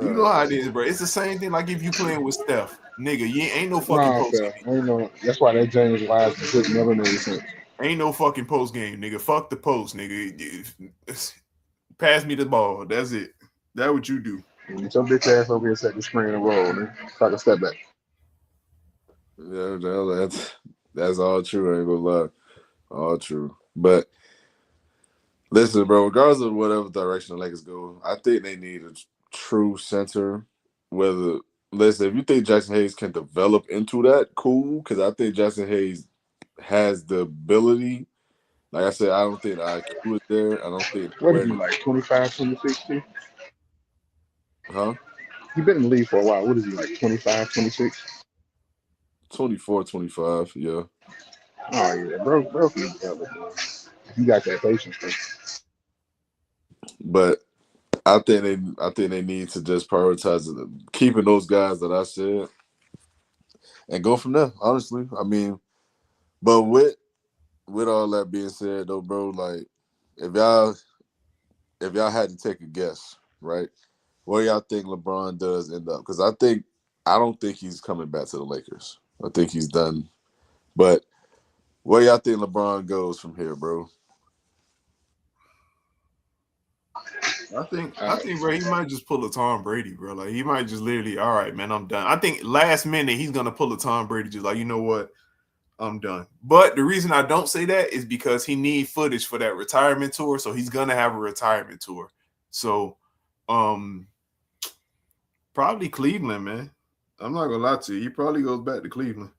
You know right. how it is, bro. It's the same thing like if you playing with Steph, nigga. You ain't no fucking Nah, post fair. game. Ain't no. That's why that James Wiseman pick never made sense. Ain't no fucking post game, nigga. Fuck the post, nigga. Pass me the ball. That's it. That's what you do. Get your bitch ass over here, set the screen and roll, man. Try to step back. Yeah, that's all true. I ain't gonna lie, all true. But listen, bro. Regardless of whatever direction the Lakers go, I think they need a true center. Whether listen, if you think Jackson Hayes can develop into that, cool. Because I think Jackson Hayes has the ability. Like I said, I don't think the IQ is there. I don't think the What is he awareness. like? 25, 26? Huh? He been in the league for a while. What is he like? 25, 26? 24, 25, yeah. Oh yeah, bro can develop, man. You got that patience, man. But I think they need to just prioritize keeping those guys that I said and go from there. Honestly, I mean, but with all that being said, though, bro, like if y'all had to take a guess, right, where y'all think LeBron does end up? Because I don't think he's coming back to the Lakers. I think he's done. But where y'all think LeBron goes from here, bro? I think, bro, he might just pull a Tom Brady, bro. Like he might just literally, all right, man, I'm done. I think last minute he's gonna pull a Tom Brady, just like, you know what, I'm done. But the reason I don't say that is because he need footage for that retirement tour, so he's gonna have a retirement tour. So, probably Cleveland, man. I'm not gonna lie to you. He probably goes back to Cleveland.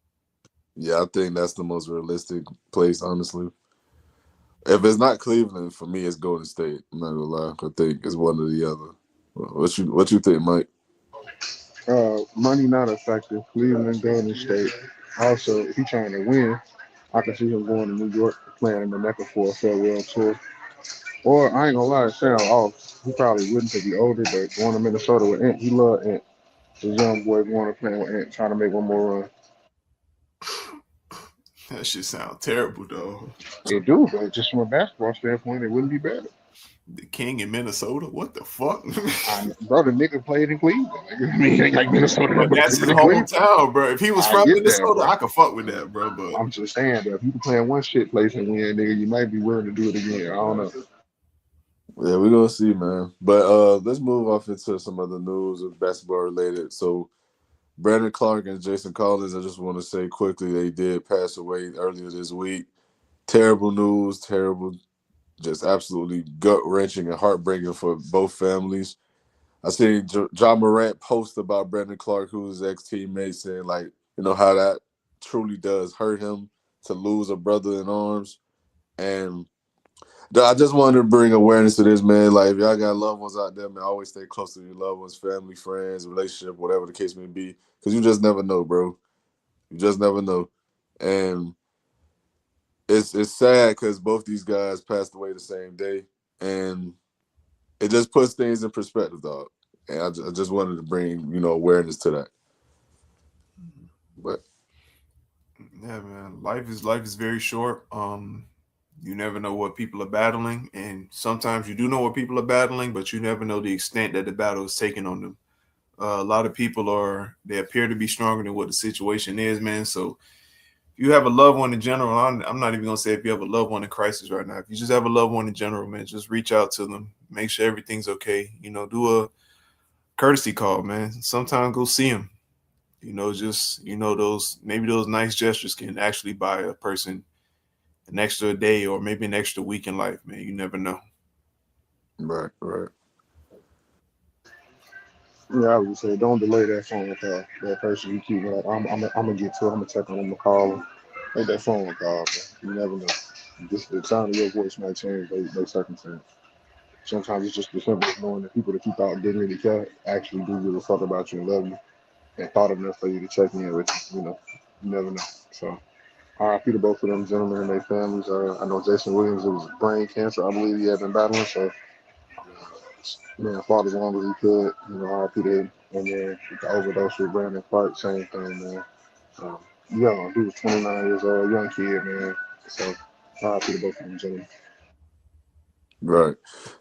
Yeah, I think that's the most realistic place, honestly. If it's not Cleveland, for me, it's Golden State. I'm not gonna lie. I think it's one or the other. What you think, Mike? Money not effective. Cleveland, Golden State. Also, if he's trying to win, I can see him going to New York, playing in the Mecca for a farewell tour. Or I ain't gonna lie, it sound off. He probably wouldn't because he's older, but going to Minnesota with Ant, he love Ant. This young boy going to play with Ant, trying to make one more run. That shit sound terrible, though. They do, but just from a basketball standpoint, it wouldn't be bad. The King in Minnesota. What the fuck? Bro, the nigga played in Cleveland. Like, I mean, ain't like Minnesota, But but that's his in Cleveland. hometown, bro. If he was I from get that, Minnesota, bro. I could fuck with that, bro. But I'm just saying that if you can play in one shit place and win, nigga, you might be willing to do it again. I don't know. Yeah, we're gonna see, man. But let's move off into some other news of basketball related. So Brandon Clark and Jason Collins, I just want to say quickly, they did pass away earlier this week. Terrible news, terrible, just absolutely gut wrenching and heartbreaking for both families. I seen John Morant post about Brandon Clark, who's his ex-teammate, saying like, how that truly does hurt him to lose a brother in arms. And I just wanted to bring awareness to this, man. Like, if y'all got loved ones out there, man, always stay close to your loved ones, family, friends, relationship, whatever the case may be, because you just never know, bro. You just never know. And it's sad because both these guys passed away the same day, and it just puts things in perspective, dog. And I just wanted to bring awareness to that. But yeah, man, life is very short. You never know what people are battling, and sometimes you do know what people are battling, but you never know the extent that the battle is taking on them. A lot of people they appear to be stronger than what the situation is, man. So if you have a loved one in general, I'm not even gonna say if you have a loved one in crisis right now. If you just have a loved one in general, man, just reach out to them, make sure everything's okay. Do a courtesy call, man. Sometimes go see them. Those nice gestures can actually buy a person an extra day or maybe an extra week in life, man. You never know. right. Yeah, I would just say don't delay that phone call. That person you keep like, I'm gonna get to it. I'm gonna check on them. I'm gonna call them. Make that phone call, man. You never know. Just the sound of your voice might change their circumstance. Sometimes it's just the simple as knowing that people that keep out didn't really care actually do give a fuck about you and love you and thought enough for you to check in with you. You never know. So, RIP to both of them gentlemen and their families. I know Jason Williams, it was brain cancer. I believe he had been battling. So, man, fought as long as he could. RIP to him. And then the overdose with Brandon Clark, same thing, man. Um, Young, he was 29 years old, young kid, man. So, RIP to both of them gentlemen. Right.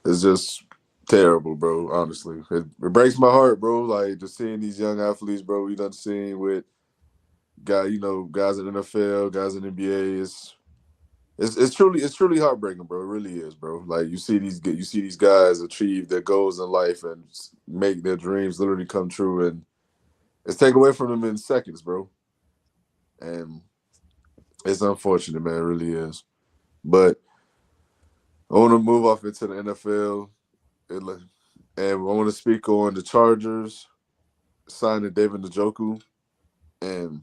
It's just terrible, bro. Honestly, it breaks my heart, bro. Like just seeing these young athletes, bro. We done seen with guys in the NFL, guys in the NBA. It's truly heartbreaking, bro. It really is, bro. Like you see these guys achieve their goals in life and make their dreams literally come true, and it's taken away from them in seconds, bro. And it's unfortunate, man. It really is. But I want to move off into the NFL, and I want to speak on the Chargers signing David Njoku, and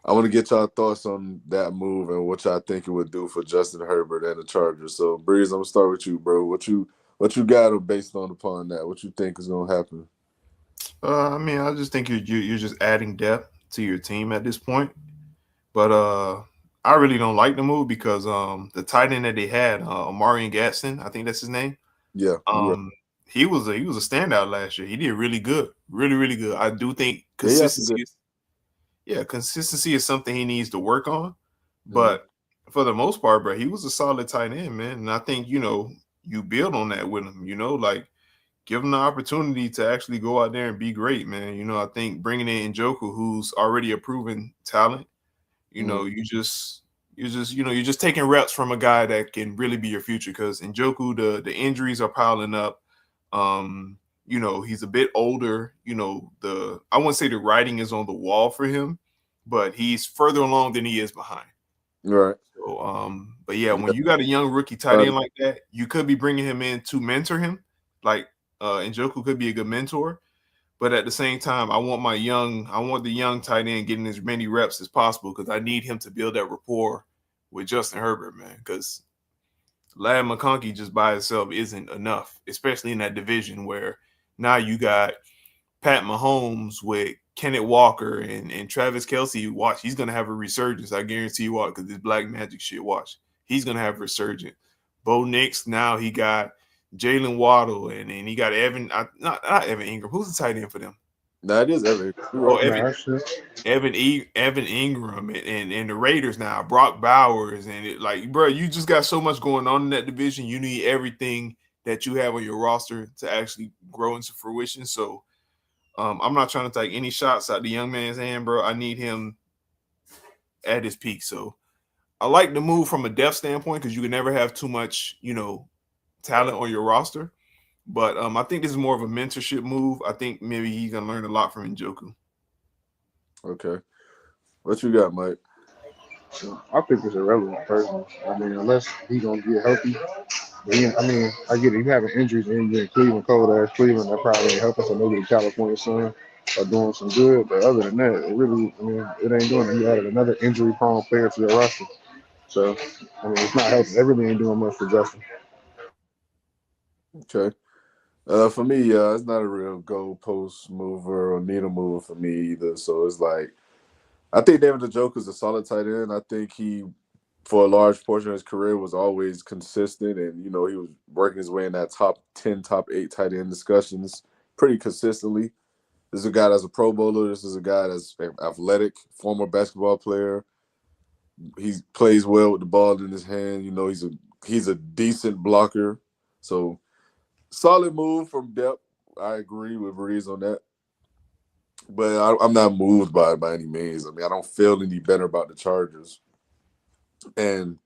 I want to get y'all thoughts on that move and what y'all think it would do for Justin Herbert and the Chargers. So, Breeze, I'm gonna start with you, bro. What you got based on upon that? What you think is gonna happen? I mean, I just think you're just adding depth to your team at this point. But I really don't like the move because the tight end that they had, Amari Gatson, I think that's his name. Yeah, you right. Um, he was a standout last year. He did really good, really really good. I do think Yeah, he has some good. consistency is something he needs to work on. Mhm. But for the most part, bro, he was a solid tight end, man. And I think you build on that with him. Like give him the opportunity to actually go out there and be great, man. I think bringing in Njoku, who's already a proven talent. You Mhm. know, you're just taking reps from a guy that can really be your future. Because Njoku, the injuries are piling up. He's a bit older. The I wouldn't say the writing is on the wall for him, but he's further along than he is behind. Right. So, but yeah, Yeah. when you got a young rookie tight end like that, you could be bringing him in to mentor him. Like, Njoku could be a good mentor. But at the same time, I want the young tight end getting as many reps as possible because I need him to build that rapport with Justin Herbert, man. Because Lad McConkey just by itself isn't enough, especially in that division where now you got Pat Mahomes with Kenneth Walker and Travis Kelce. Watch, he's gonna have a resurgence. I guarantee you what, because this Black Magic shit. Watch, he's gonna have a resurgence. Bo Nix now he got Jalen Waddle and he got Evan, not Evan Ingram. Who's the tight end for them? That is Evan. You're Oh, right. Nah, that shit. Evan Ingram and the Raiders now, Brock Bowers, and bro, you just got so much going on in that division. You need everything that you have on your roster to actually grow into fruition. So, I'm not trying to take any shots at the young man's hand, bro. I need him at his peak. So, I like the move from a depth standpoint because you can never have too much, talent on your roster. But I think this is more of a mentorship move. I think maybe he's gonna learn a lot from Njoku. Okay. What you got, Mike? I think it's irrelevant, personally. I mean, unless he gonna get healthy. But I mean, I get it. You having injuries and you're in Cleveland, cold ass Cleveland, that probably ain't helping. So maybe the California sun are doing some good. But other than that, I mean, it ain't doing it. You added another injury prone player to your roster. So, I mean, it's not helping. It really ain't doing much for Justin. Okay. For me, it's not a real goalpost mover or needle mover for me either. So it's like I think David Njoku's a solid tight end. I think he, for a large portion of his career, was always consistent, and he was working his way in that top 10, top 8 tight end discussions pretty consistently. This is a guy that's a Pro Bowler. This is a guy that's athletic, former basketball player. He plays well with the ball in his hand. He's a decent blocker. So solid move from depth. I agree with Breeze on that. But I'm not moved by it by any means. I mean, I don't feel any better about the Chargers. And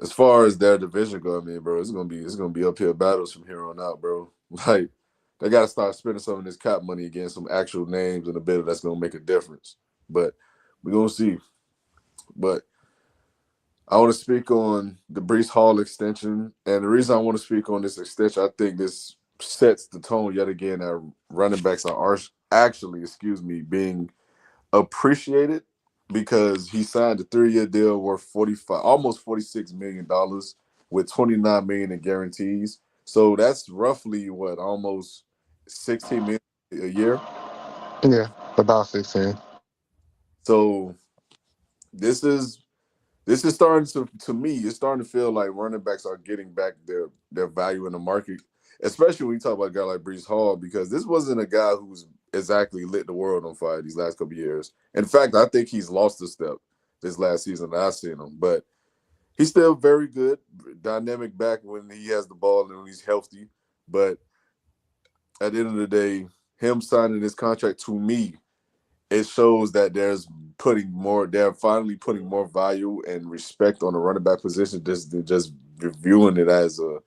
as far as their division go, I mean, bro, it's gonna be uphill battles from here on out, bro. Like they gotta start spending some of this cap money against some actual names in a bit that's gonna make a difference. But we're gonna see. But I want to speak on the Brees Hall extension. And the reason I want to speak on this extension, I think this sets the tone yet again that running backs are actually, being appreciated because he signed a 3-year deal worth 45, almost $46 million with 29 million in guarantees. So that's roughly what, almost 16 million a year. Yeah, about 16. So this is this is starting to me, it's starting to feel like running backs are getting back their value in the market, especially when you talk about a guy like Brees Hall, because this wasn't a guy who's exactly lit the world on fire these last couple of years. In fact, I think he's lost a step this last season that I've seen him, but he's still very good, dynamic back when he has the ball and when he's healthy. But at the end of the day, him signing this contract, to me, it shows that they're finally putting more value and respect on the running back position, just than just viewing it as a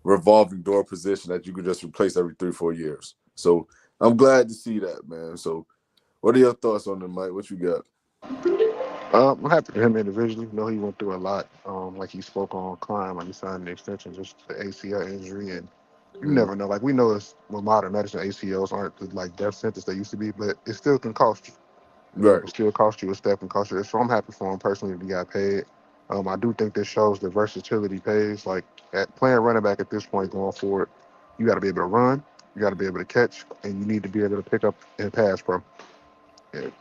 revolving door position that you could just replace every 3-4 years. So I'm glad to see that, man. So what are your thoughts on it, Mike? What you got? I'm happy for him individually. You know, he went through a lot. Like he spoke on Klein, like he signed an extension just for ACL injury, and you Mm, never know. Like we know it's with modern medicine, ACLs aren't the like death sentence they used to be, but it still can cost you. You know, it right. can still cost you a step and cost you. So I'm happy for him personally that he got paid. I do think this shows the versatility pays. Like at playing running back at this point going forward, you got to be able to run, you got to be able to catch, and you need to be able to pick up and pass, bro.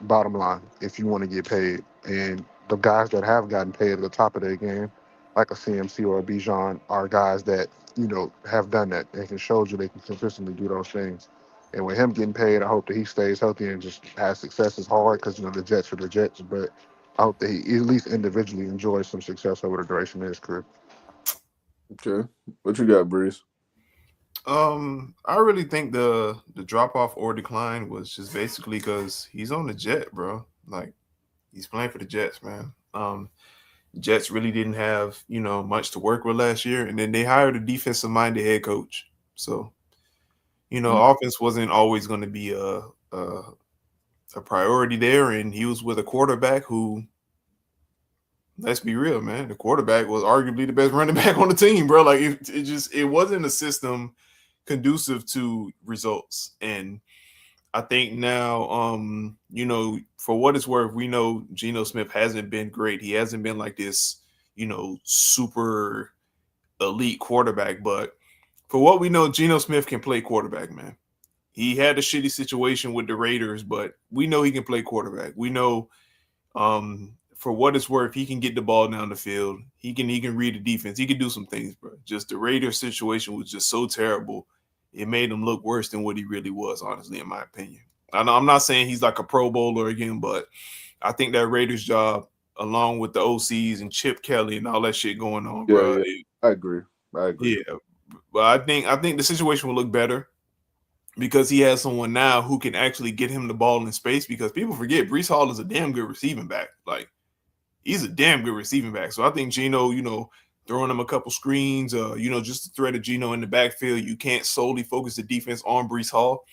Bottom line, if you want to get paid. And the guys that have gotten paid at the top of their game, like a CMC or a Bijan, are guys that, you know, have done that. They can show you they can consistently do those things. And with him getting paid, I hope that he stays healthy and just has success. It's hard because, you know, the Jets are the Jets, but I hope that he at least individually enjoys some success over the duration of his career. Okay. What you got, Breeze? I really think the drop off or decline was just basically because he's on the jet, bro. Like he's playing for the Jets, man. Jets really didn't have much to work with last year, and then they hired a defensive minded head coach. So Mm, offense wasn't always going to be a priority there, and he was with a quarterback who, let's be real, man, the quarterback was arguably the best running back on the team, bro. Like it wasn't a system conducive to results. And I think now, for what it's worth, we know Geno Smith hasn't been great. He hasn't been like this, super elite quarterback. But for what we know, Geno Smith can play quarterback, man. He had a shitty situation with the Raiders, but we know he can play quarterback. We know, for what it's worth, he can get the ball down the field. He can read the defense. He can do some things, bro. Just the Raiders situation was just so terrible. It made him look worse than what he really was, honestly, in my opinion. I know I'm not saying he's like a Pro Bowler again, but I think that Raiders job, along with the OCs and Chip Kelly and all that shit going on, yeah, bro. yeah. I agree. I agree. Yeah, but I think the situation will look better because he has someone now who can actually get him the ball in space. Because people forget Brees Hall is a damn good receiving back. Like he's a damn good receiving back. So I think Geno, throwing him a couple screens, just the threat of Geno in the backfield. You can't solely focus the defense on Brees Hall,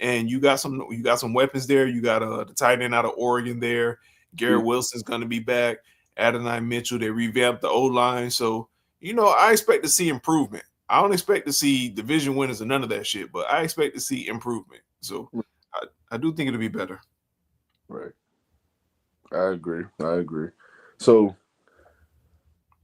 and you got some weapons there. You got the tight end out of Oregon there. Garrett Wilson's going to be back. Adonai Mitchell. They revamped the O line, so I expect to see improvement. I don't expect to see division winners or none of that shit, but I expect to see improvement. So I do think it'll be better. Right. I agree. I agree. So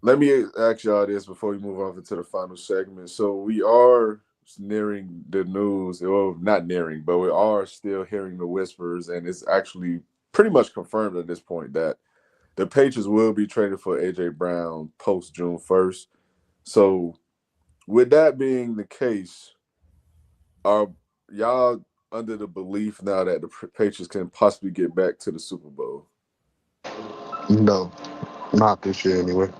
let me ask y'all this before we move on into the final segment. So we are nearing the news, well, not nearing, but we are still hearing the whispers, and it's actually pretty much confirmed at this point that the Patriots will be traded for AJ Brown post June 1st. So with that being the case, are y'all under the belief now that the Patriots can possibly get back to the Super Bowl? No, not this year anyway.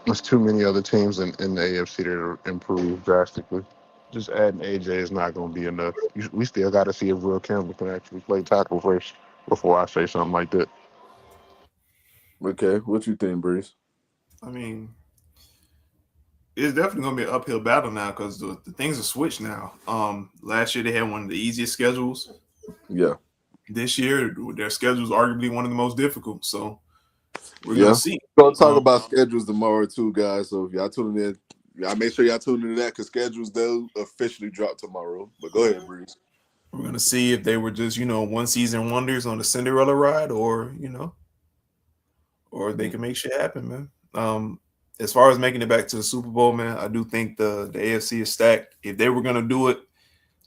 There's too many other teams in the AFC that are improved drastically. Just adding AJ is not going to be enough. We still got to see if Will Campbell can actually play tackle first before I say something like that. Okay, what you think, Breeze? I mean, it's definitely gonna be an uphill battle now because the things are switched now. Last year they had one of the easiest schedules. Yeah. This year their schedule is arguably one of the most difficult. So we're gonna Yeah. see. We're gonna talk Um, about schedules tomorrow too, guys. So if y'all tuning in, Y'all make sure y'all tune into that because schedules they'll officially drop tomorrow. But go ahead, Breeze. We're gonna see if they were just one season wonders on the Cinderella ride, or or they can make shit happen, man. As far as making it back to the Super Bowl, man, I do think the AFC is stacked. If they were gonna do it,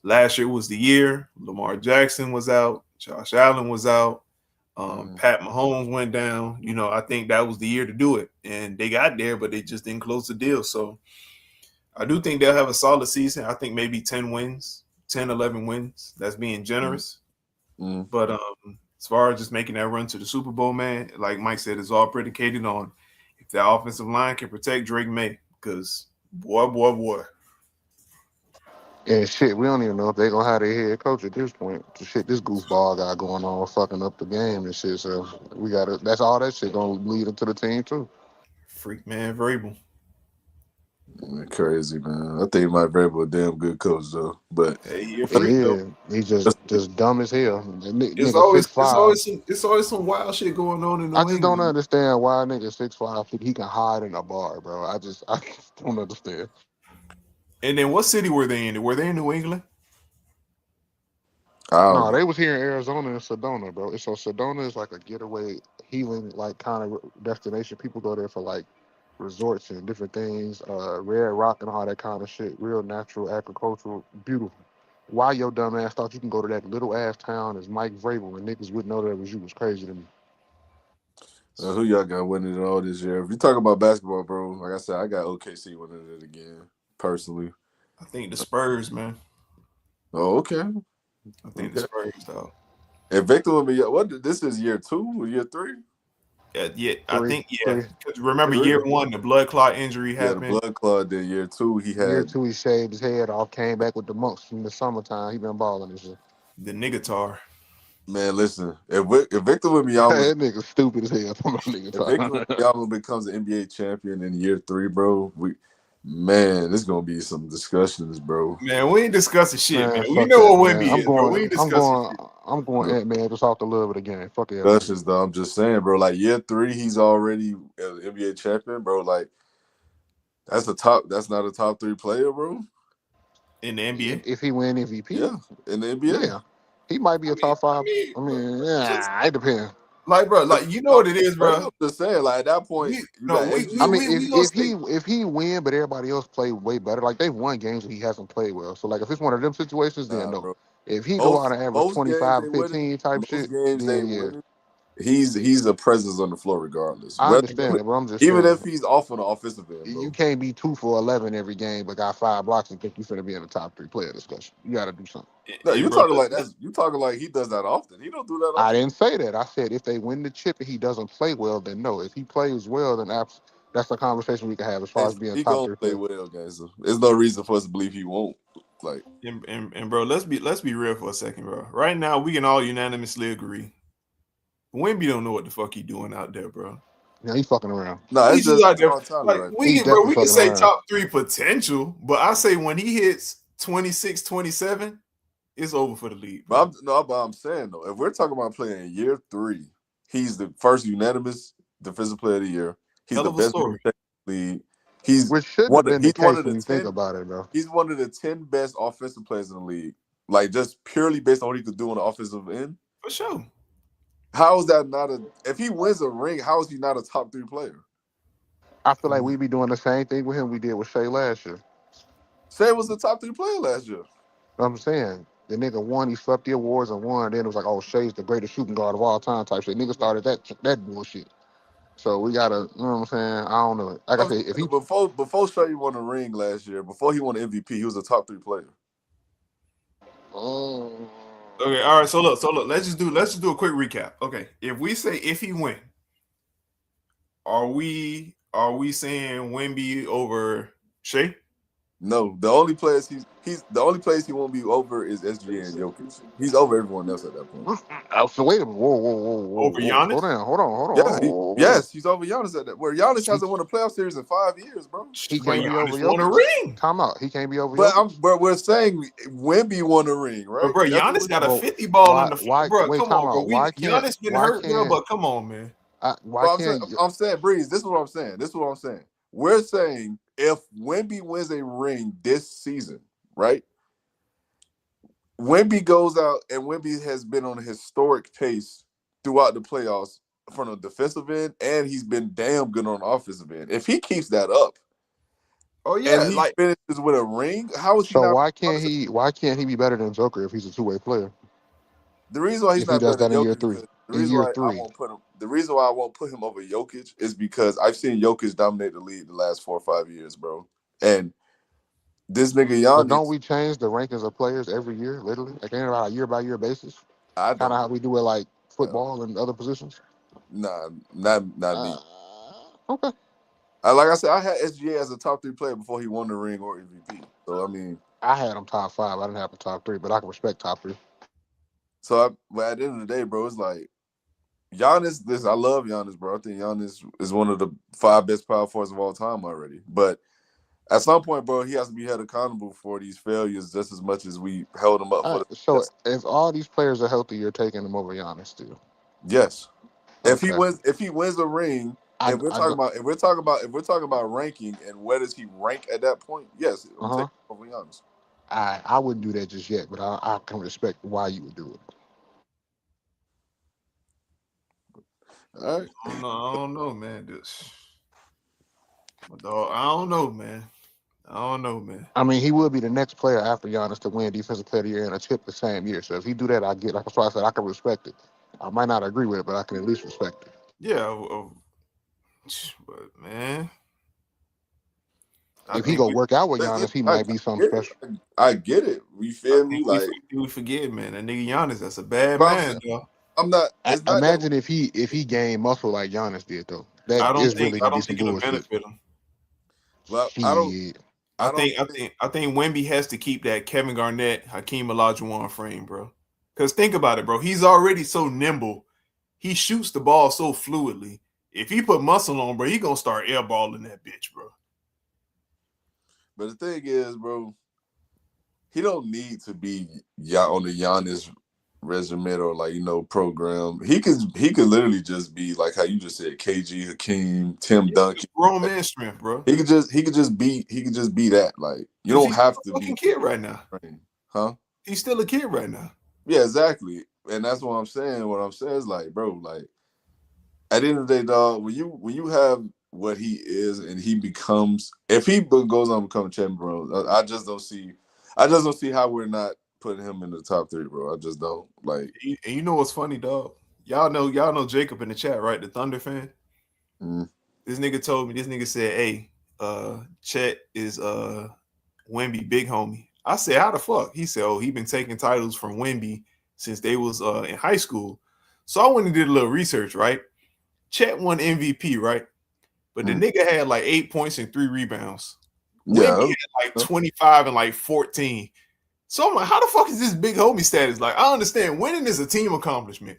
last year was the year. Lamar Jackson was out, Josh Allen was out, Pat Mahomes went down. I think that was the year to do it, and they got there, but they just didn't close the deal. So I do think they'll have a solid season. I think maybe 10 wins, 10, 11 wins. That's being generous. But as far as just making that run to the Super Bowl, man, like Mike said, it's all predicated on if that offensive line can protect Drake May. Because boy. And shit, we don't even know if they're gonna have their head coach at this point. The shit this goofball got going on, fucking up the game and shit. So that's all that shit gonna lead into the team too. Freak man, Vrabel. Crazy, man. I think Mike Vrabel a damn good coach though. But hey, he a freak though. He's just dumb as hell. It's always some wild shit going on in New I just don't England. understand why a nigga 6'5" think he can hide in a bar, bro. I just don't understand. And then what city were they in? Were they in New England? No, they was here in Arizona and Sedona, bro. So Sedona is like a getaway, healing, like kind of destination. People go there for like resorts and different things, red rock and all that kind of shit. Real natural, agricultural, beautiful. Why your dumb ass thought you can go to that little ass town as Mike Vrabel and niggas wouldn't know that was you was crazy to me. Who y'all got winning it all this year? If you talk about basketball, bro, like I said, I got OKC winning it again, personally. I think the Spurs, man. Oh, okay. I think the Spurs, though. And Victor will be this is year 2 or year 3? Yeah, I think, yeah. Because remember, year 1, the blood clot injury happened. Yeah, the blood clot. Then year 2, Year 2, he shaved his head off, came back with the monks from the summertime. He been balling this shit. The nigga tar. Man, listen, if Victor Wembanyama, that nigga stupid as hell. If Victor Wembanyama becomes an NBA champion in year 3, bro, there's gonna be some discussions, bro. Man, we ain't discussing shit, man. We know what Wemby is, bro. We ain't discussing shit. I'm going Ant-Man just off the love of the game. Fuck it. Discussions, though. I'm just saying, bro. Like year 3, he's already an NBA champion, bro. Like that's not a top 3 player, bro. In the NBA, if he win MVP, yeah, in the NBA, yeah, he might be a top 5. It depends. Like, bro, like you know what it is, bro. I'm just saying, like at that point, if he win, but everybody else play way better, like they've won games and he hasn't played well. So like if it's one of them situations, then no. Bro. If he go out and average 25, 15 type shit, then yeah. He's a presence on the floor regardless. I understand it, but I'm just even saying, if he's off on the offensive end, bro. You can't be 2 for 11 every game, but got 5 blocks and think you're finna be in the top 3 player discussion. You got to do something. No, you talking like that. You talking like he does that often. He don't do that often. I didn't say that. I said if they win the chip and he doesn't play well, then no. If he plays well, then that's a conversation we can have as far as being top 3 player. Play well, guys. So there's no reason for us to believe he won't. Like and bro, let's be real for a second, bro. Right now, we can all unanimously agree. Wemby don't know what the fuck he doing out there, bro. Yeah, he's fucking around. No, it's just out there. Like, we can say around. Top 3 potential, but I say when he hits 26, 27, it's over for the league. But I'm saying though, if we're talking about playing in year 3, he's the first unanimous defensive player of the year. He's the best in the league. Which should have been the case when you think about it, bro. He's one of the 10 best offensive players in the league. Like just purely based on what he could do on the offensive end. For sure. How is that not if he wins a ring, how is he not a top 3 player? I feel like we'd be doing the same thing with him we did with Shea last year. Shea was the top 3 player last year. I'm saying the nigga won, he swept the awards and won. Then it was like, oh, Shea's the greatest shooting guard of all time type shit. Nigga started that bullshit. So we gotta, you know what I'm saying? I don't know. Like I said, if he before Shea won a ring last year, before he won the MVP, he was a top 3 player. Okay, all right. So look. Let's just do a quick recap. Okay, if we say if he win, are we saying Wemby over Shea? No, the only players the only place he won't be over is SGA and Jokic. He's over everyone else at that point. So wait a minute. Whoa. Over Giannis? Hold on. Yeah, yes, he's over Giannis at that. Where Giannis hasn't won a playoff series in 5 years, bro. He can't be over Jokic. Won a ring. Time out. He can't be over. But we're saying Wemby won a ring, right? But bro, Giannis got a 50 ball on the floor. Bro, come on, bro. Giannis been hurt, bro, but come on, man. I'm saying, Breeze. This is what I'm saying. We're saying if Wemby wins a ring this season, right? Wemby goes out and Wemby has been on a historic pace throughout the playoffs from the defensive end, and he's been damn good on the offensive end. If he keeps that up Oh and yeah, he like finishes with a ring, how is he So not? why can't he be better than Joker if he's a two-way player? The reason why he's If he not does better than that in year Jokic three. because In year three. the reason why I won't put him over Jokic is because I've seen Jokic dominate the league the last 4 or 5 years, bro. And this nigga But don't Giannis, we change the rankings of players every year, literally? Like ain't it on a year by year basis? I Kind of don't. how we do it like Uh, football and other positions. nah, not me. Uh, okay. Like I said, I had SGA as a top 3 player before he won the ring or MVP. So I mean, I had him top five. I didn't have him top three, but I can respect top three. but at the end of the day, bro, it's like Giannis. I love Giannis, bro. I think Giannis is one of the 5 best power forwards of all time already. But at some point, bro, he has to be held accountable for these failures just as much as we held him up All for right. the So success. if all these players are healthy, you're taking them over Giannis still. Yes. Okay. If he wins a ring, I I don't. if we're talking about ranking and where does he rank at that point? Yes, I'm Uh huh. taking him over Giannis. I wouldn't do that just yet, but I can respect why you would do it. All right. I don't know, man. Dog, I don't know, man. I don't know, man. I mean, he would be the next player after Giannis to win Defensive Player of the Year and a chip the same year. So if he do that, I get. Like that's why I said I can respect it. I might not agree with it, but I can at least respect it. Yeah, but man, I If he think go work out with Yeah, Giannis, he I might be something get it. special. I get it. You I feel think me? Like, we forget, man. That nigga Giannis, that's a bad but I'm saying man, dog. I'm not. It's not that. Imagine if he gained muscle like Giannis did though. That is really I gonna be don't some think it'll bullshit. benefit him. Well, I don't. Shit. I I don't think I think. think I think Wemby has to keep that Kevin Garnett, Hakeem Olajuwon frame, bro. Because think about it, bro. He's already so nimble. He shoots the ball so fluidly. If he put muscle on, bro, he gonna start airballing that bitch, bro. But the thing is, bro, he don't need to be on the Giannis resume or program. He could literally just be like how you just said, KG, Hakeem, Tim Yeah, Duncan. just grown man strength, bro. He could just be that. Like you Because don't he's still have a to be fucking kid right now. trained, huh? He's still a kid right now. Yeah, exactly. And that's what I'm saying. What I'm saying is like, bro, like at the end of the day, dog, when you have what he is and he becomes, if he goes on to become a champion, bro, I just don't see how we're not putting him in the top 3, bro. I just don't like. And you know what's funny, dog? Y'all know Jacob in the chat, right? The Thunder fan. Mm, This nigga told me. This nigga said, "Hey, Chet is Wemby big homie." I said, "How the fuck?" He said, "Oh, he been taking titles from Wemby since they was in high school." So I went and did a little research, right? Chet won MVP, right? But the mm. nigga had like 8 points and 3 rebounds. Wemby Yeah, had like 25 and like 14. So I'm like, how the fuck is this big homie status? Like, I understand winning is a team accomplishment,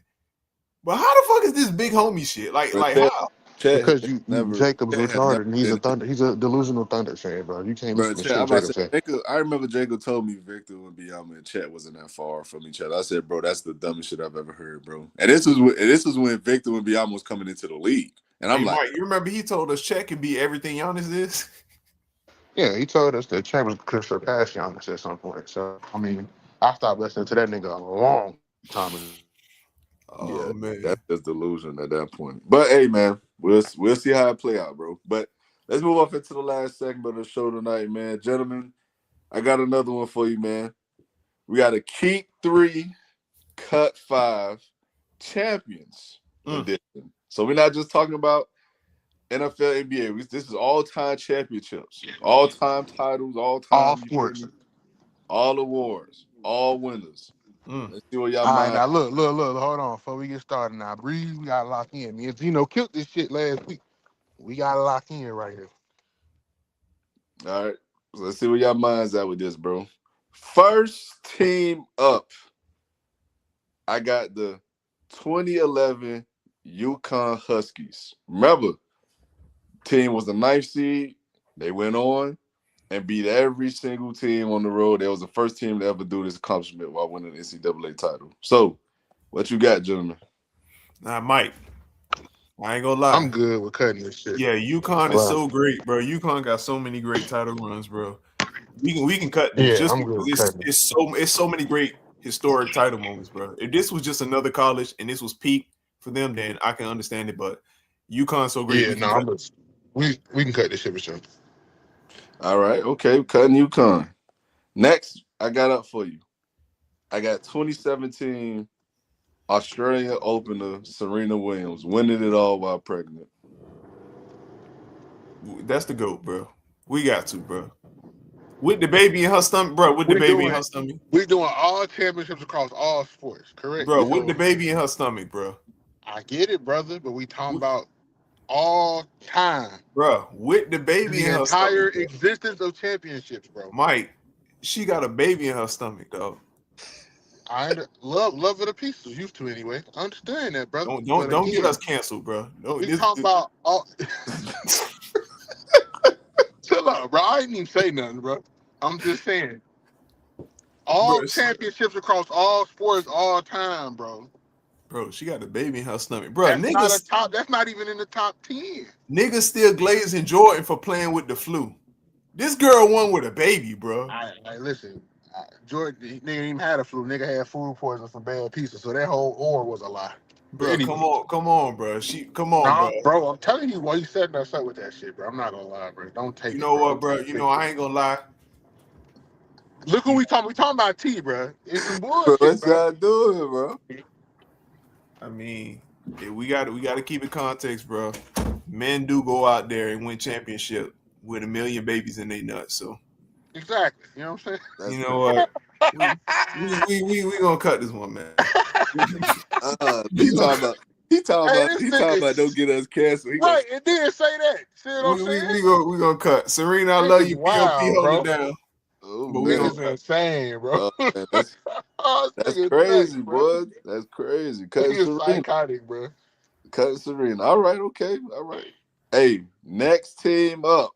but how the fuck is this big homie shit? but Chet, How? Chet Because has you never, Jacob's Chet has never retarded and he's a been. thunder. He's a delusional thunder fan, bro. You can't Bro, listen to Chet, I'm shit about to Jacob say, say. Jacob, I remember Jacob told me Victor would be out, and Chet wasn't that far from each other. I said, bro, that's the dumbest shit I've ever heard, bro. And this was when Victor would be almost coming into the league. And I'm Hey, like, Mike, you remember he told us Chet can be everything Giannis is? Yeah, he told us that Chambers could surpass Giannis at some point. So I mean, I stopped listening to that nigga a long time ago. Oh, yeah, man. that's just delusion at that point. But hey, man, we'll see how it play out, bro. But let's move off into the last segment of the show tonight, man. Gentlemen, I got another one for you, man. We got to keep 3, cut 5 champions Mm. edition. So we're not just talking about NFL, NBA. This is all-time championships, all-time titles, All all-time, you feel sports. me? All awards, all winners. Mm. Let's see what y'all All right, mind. now look. Hold on, before we get started. Now, breathe. We gotta lock in. Me and Gino killed this shit last week. We gotta lock in right here. All right. So let's see where y'all minds at with this, bro. First team up. I got the 2011 Yukon Huskies. Remember, team was the 9th seed. They went on and beat every single team on the road. They was the first team to ever do this accomplishment while winning the NCAA title. So, what you got, gentlemen? Now, Mike, I ain't gonna lie. I'm good with cutting this shit. Yeah, UConn is Wow. so great, bro. UConn got so many great title runs, bro. We can cut this Yeah, just I'm good because with cutting it. it's so many great historic title moments, bro. If this was just another college and this was peak for them, then I can understand it. But UConn so great, Yeah, we can no, cut. we can cut this shit for sure. All right, okay, cutting UConn. Next, I got up for you. I got 2017 Australian opener Serena Williams winning it all while pregnant. That's the GOAT, bro. We got to, bro. With the baby in her stomach, bro. With the baby in her stomach, We doing all championships across all sports, correct? bro. With the baby in her stomach, bro. I get it, brother, but we talking about all time. Bro, with the baby The in her entire stomach, bro. existence of championships, bro. Mike, she got a baby in her stomach, dog. I love it a piece. Used to anyway. I understand that, brother. But Don't get again, us canceled, bro. No, we talking about all. Chill out, bro. I didn't even say nothing, bro. I'm just saying all bro, championships across all sports, all time, bro. bro, she got a baby in her stomach, bro. That's not a top. That's not even in the top 10. Niggas still glazing Jordan for playing with the flu. This girl won with a baby, bro. I listen. Jordan, nigga didn't even had a flu. Nigga had food poisoning from bad pizza, so that whole or was a lie. But Bro, anyway, come on, bro. Come on, nah, bro. bro. I'm telling you, why you setting us up with that shit, bro. I'm not gonna lie, bro. Don't take You it, know bro. what, bro? You know I ain't gonna lie. Look who we talking. We talking about T, bro. It's some Bro, bullshit, what bro. y'all doing, bro? I mean, yeah, we got to keep it context, bro. Men do go out there and win championship with a million babies in their nuts. So Exactly. You know what I'm saying? That's you know what? We gonna cut this one, man. he talking Hey, about this he talking about nigga. don't get us canceled. He Right, it did say that. See what I'm saying? We gonna cut. Serena, I This love is you. POP, wild, hold bro. it down. oh But we man, This gonna is insane, bro. oh man, Oh, this that's nigga crazy, nuts, bro. boy. That's crazy. He Cutting is Serena, psychotic, bro. cutting Serena. All right, okay, all right. Hey, next team up.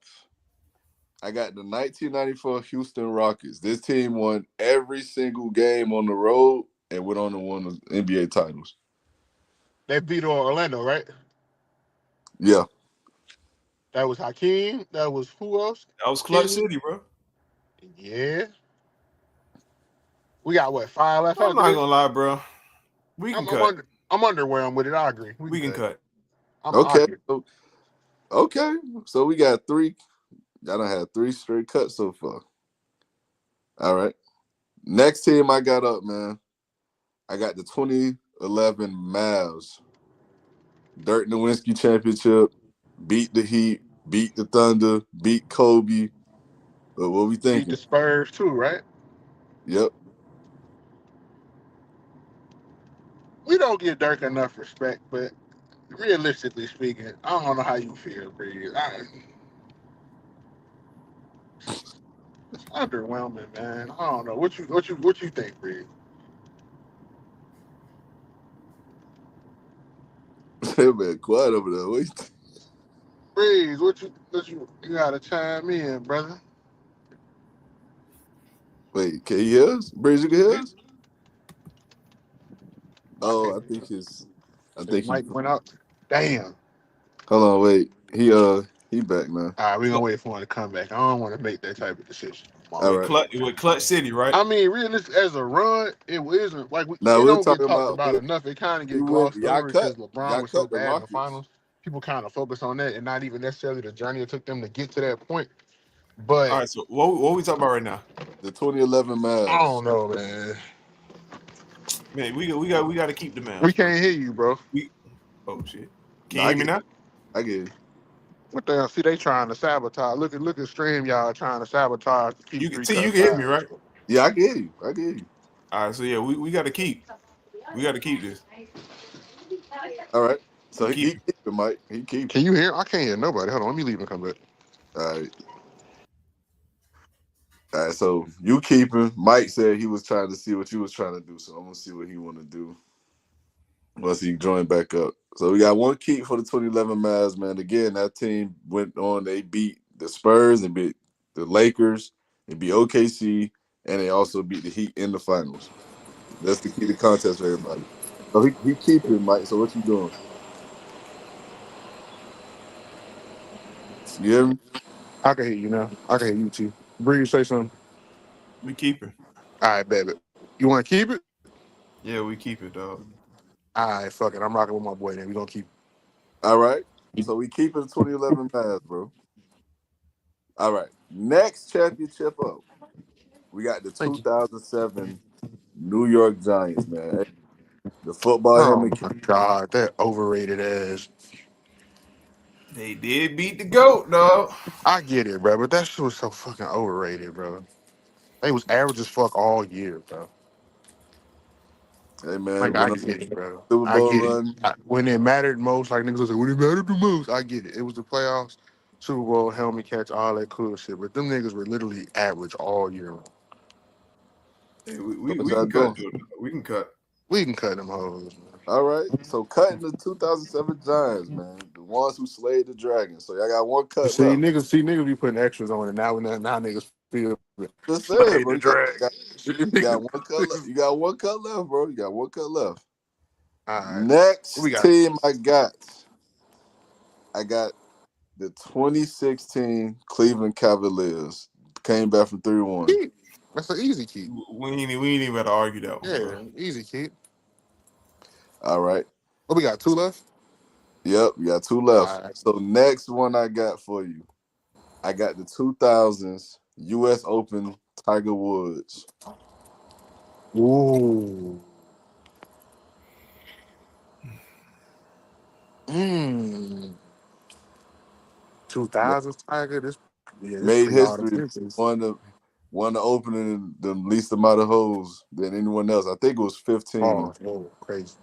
I got the 1994 Houston Rockets. This team won every single game on the road and went on to win the NBA titles. They beat Orlando, right? Yeah. That was Hakeem. That was who else? that was Clutch City, bro. Yeah. We got what 5 left I'm after not this? gonna lie, bro. We can cut. I'm underwhelmed with it. I agree. We can cut. Okay. agree. Okay. So we got 3. Y'all done had 3 straight cuts so far. All right. Next team I got up, man. I got the 2011 Mavs. Dirk Nowitzki championship. Beat the Heat. Beat the Thunder. Beat Kobe. But what we Beat thinking? the Spurs too, right? Yep. We don't give Dirk enough respect, but realistically speaking, I don't know how you feel, Breeze. It's underwhelming, man. I don't know what you think, Breeze. Man, quiet over there. What you think? Breeze, you gotta chime in, brother. Wait, can you hear us? Breeze, you can hear us? Oh, I think His he. mic went out. Damn. Hold on, wait. He back now. All right, we're gonna wait for him to come back. I don't want to make that type of decision. All right. With Clutch City, right? I mean, realistic as a run, it isn't like Now it we're don't get talking talked about about enough. It kind of we get went. glossed over because LeBron Y'all was so cut the bad in the Rockets. finals. People kind of focus on that and not even necessarily the journey it took them to get to that point. All But right, so what we talking about right now? The 2011 I Mavs. don't know, man. Man, we got to keep the We Mavs, bro. can't hear you, bro. Oh shit. Can No, you hear me now? I get it. What the hell? See, they trying to sabotage. Look at Stream, y'all trying to sabotage the You keep can three see, you cut can hear me, five. right? Yeah, I get you. I get you. All right, so yeah, we got to keep. We got to keep this. All right. So Keep he it. keep it, Mike. He keep it. Can you hear? I can't hear nobody. Hold on, let me leave and come back. All right. All right. So you keep him. Mike said he was trying to see what you was trying to do. So I'm gonna see what he want to do once he join back up. So we got one keep for the 2011 Mavs, man. Again, that team went on. They beat the Spurs and beat the Lakers. They beat OKC, and they also beat the Heat in the finals. That's the key to contest for everybody. So he keep it, Mike. So what you doing? You hear me? I can hear you now. I can hear you too. Breeze, say something. We keep it. All right, baby. You want to keep it? Yeah, we keep it, dog. All right, fuck it. I'm rocking with my boy. Then we gonna keep All right. So we keeping the 2011 Mavs, bro. All right. Next championship up, we got the it. Thank you. 2007 New York Giants, man. Hey, the football Oh helmet. my god, that overrated ass. They did beat the GOAT, dog. I get it, bro, but that shit was so fucking overrated, bro. They was average as fuck all year, bro. Hey, man, Like I went on get it, bro. a Super I Bowl get it. run. When it mattered most, like niggas was like, when it mattered the most, I get it. It was the playoffs, Super Bowl, helmet catch, all that cool shit. But them niggas were literally average all year long. Hey, So what we y'all can cut, doing? dude. We can cut. We can cut them hoes, man. All right. So cutting the 2007 Giants, man. The ones who slayed the dragon. So y'all got one cut left. See niggas be putting extras on it now niggas feel Just saying, slay bro. the You got, drag. you got one cut left. You got one cut left, bro. You got one cut left. All right, what we Next got? team I got the 2016 Cleveland Cavaliers. Came back from 3-1. Keep. That's an easy keep. We ain't even got to argue that one, bro. Yeah, easy keep. All right. What we got? Two left. Yep, you got two left. All right. So next one I got for you. I got the 2000s US Open Tiger Woods. Ooh. Mmm. 2000s Tiger. This Made pre all the history. fences. Won the opening the least amount of holes than anyone else. I think it was 15. Oh, crazy.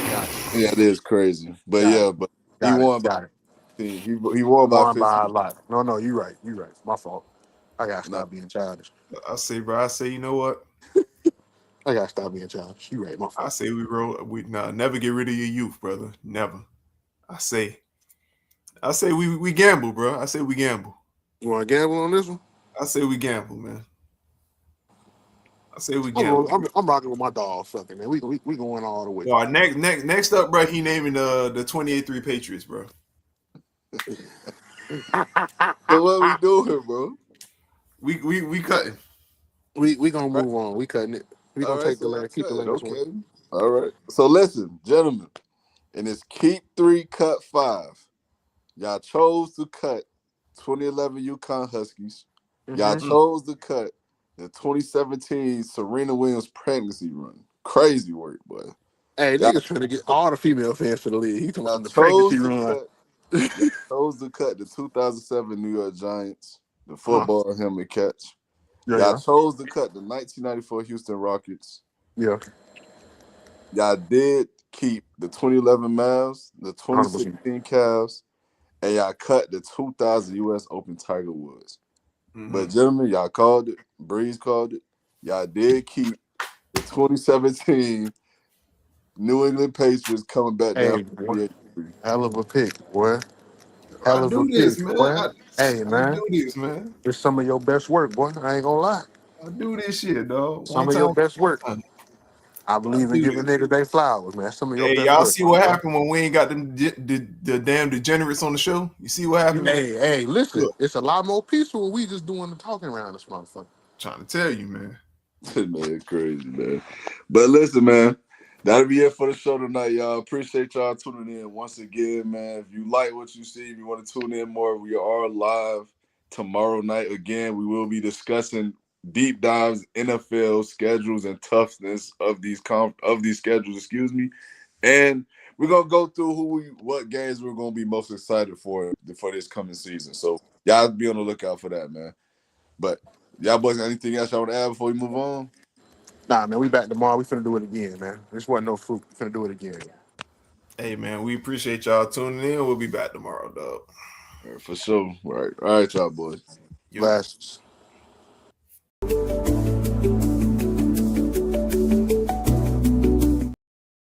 Got it. Yeah, it is crazy. But Got it. yeah, but he won by Got it. 15. He won by Won by 15. a lot. No, you're right. You're right. My fault. I gotta Nah, stop being childish. I say, bro. I say, you know what? I gotta stop being childish. You're right. My I fault. say we roll. We nah, never get rid of your youth, brother. Never. I say. I say we gamble, bro. I say we gamble. You want to gamble on this one? I say we gamble, man. I say we gamble. I'm rocking with my dog. Fucking man. We going all the way. All right, next up, bro. He naming the 28-3 Patriots, bro. so what we doing, bro? We cutting. We gonna Right? move on. We cutting it. We All gonna right, take so y'all keep the cut it. last one. Okay. All right. So listen, gentlemen, in this keep 3, cut 5, y'all chose to cut 2011 Yukon Huskies. Y'all Mm-hmm. chose to cut the 2017 Serena Williams pregnancy run. Crazy work, boy. Hey, Y'all, niggas trying to get all the female fans for the league. He talking y'all about the pregnancy chose to run. cut. Y'all chose to cut the 2007 New York Giants, the Huh? football helmet catch. Y'all Yeah, chose to cut the 1994 Houston Rockets. yeah. Y'all did keep the 2011 Mavs, the 100%. 2016 Cavs, and y'all cut the 2000 U.S. Open Tiger Woods. Mm-hmm. But gentlemen, y'all called it. Breeze called it. Y'all did keep the 2017 New England Patriots coming back down Hey, from boy, 383. hell of a pick, boy. I Hell of a do this, pick, man. boy. I Hey, man, do this, man. it's some of your best work, boy. I ain't gonna lie. I do this shit, dog. Some One of your time, best work. one time. I I believe in do giving this. niggas their flowers, man. Some of your Hey, best y'all work, see my what boy. happened when we ain't got the damn degenerates on the show? You see what happened? Hey, listen, Look, it's a lot more peaceful when we just doing the talking around this motherfucker. trying to tell you, man. Man, crazy, man. But listen, man, that'll be it for the show tonight, y'all. Appreciate y'all tuning in once again, man. If you like what you see, if you want to tune in more, we are live tomorrow night. Again, we will be discussing deep dives, NFL schedules, and toughness of these schedules, And we're gonna go through what games we're gonna be most excited for this coming season. So y'all be on the lookout for that, man. But y'all boys got anything else y'all want to add before we move on? Nah, man, we back tomorrow. We finna do it again, man. This wasn't no fluke. We finna do it again. Hey, man, we appreciate y'all tuning in. We'll be back tomorrow, dog. All right, for sure. All right, y'all boys. Yo. Last.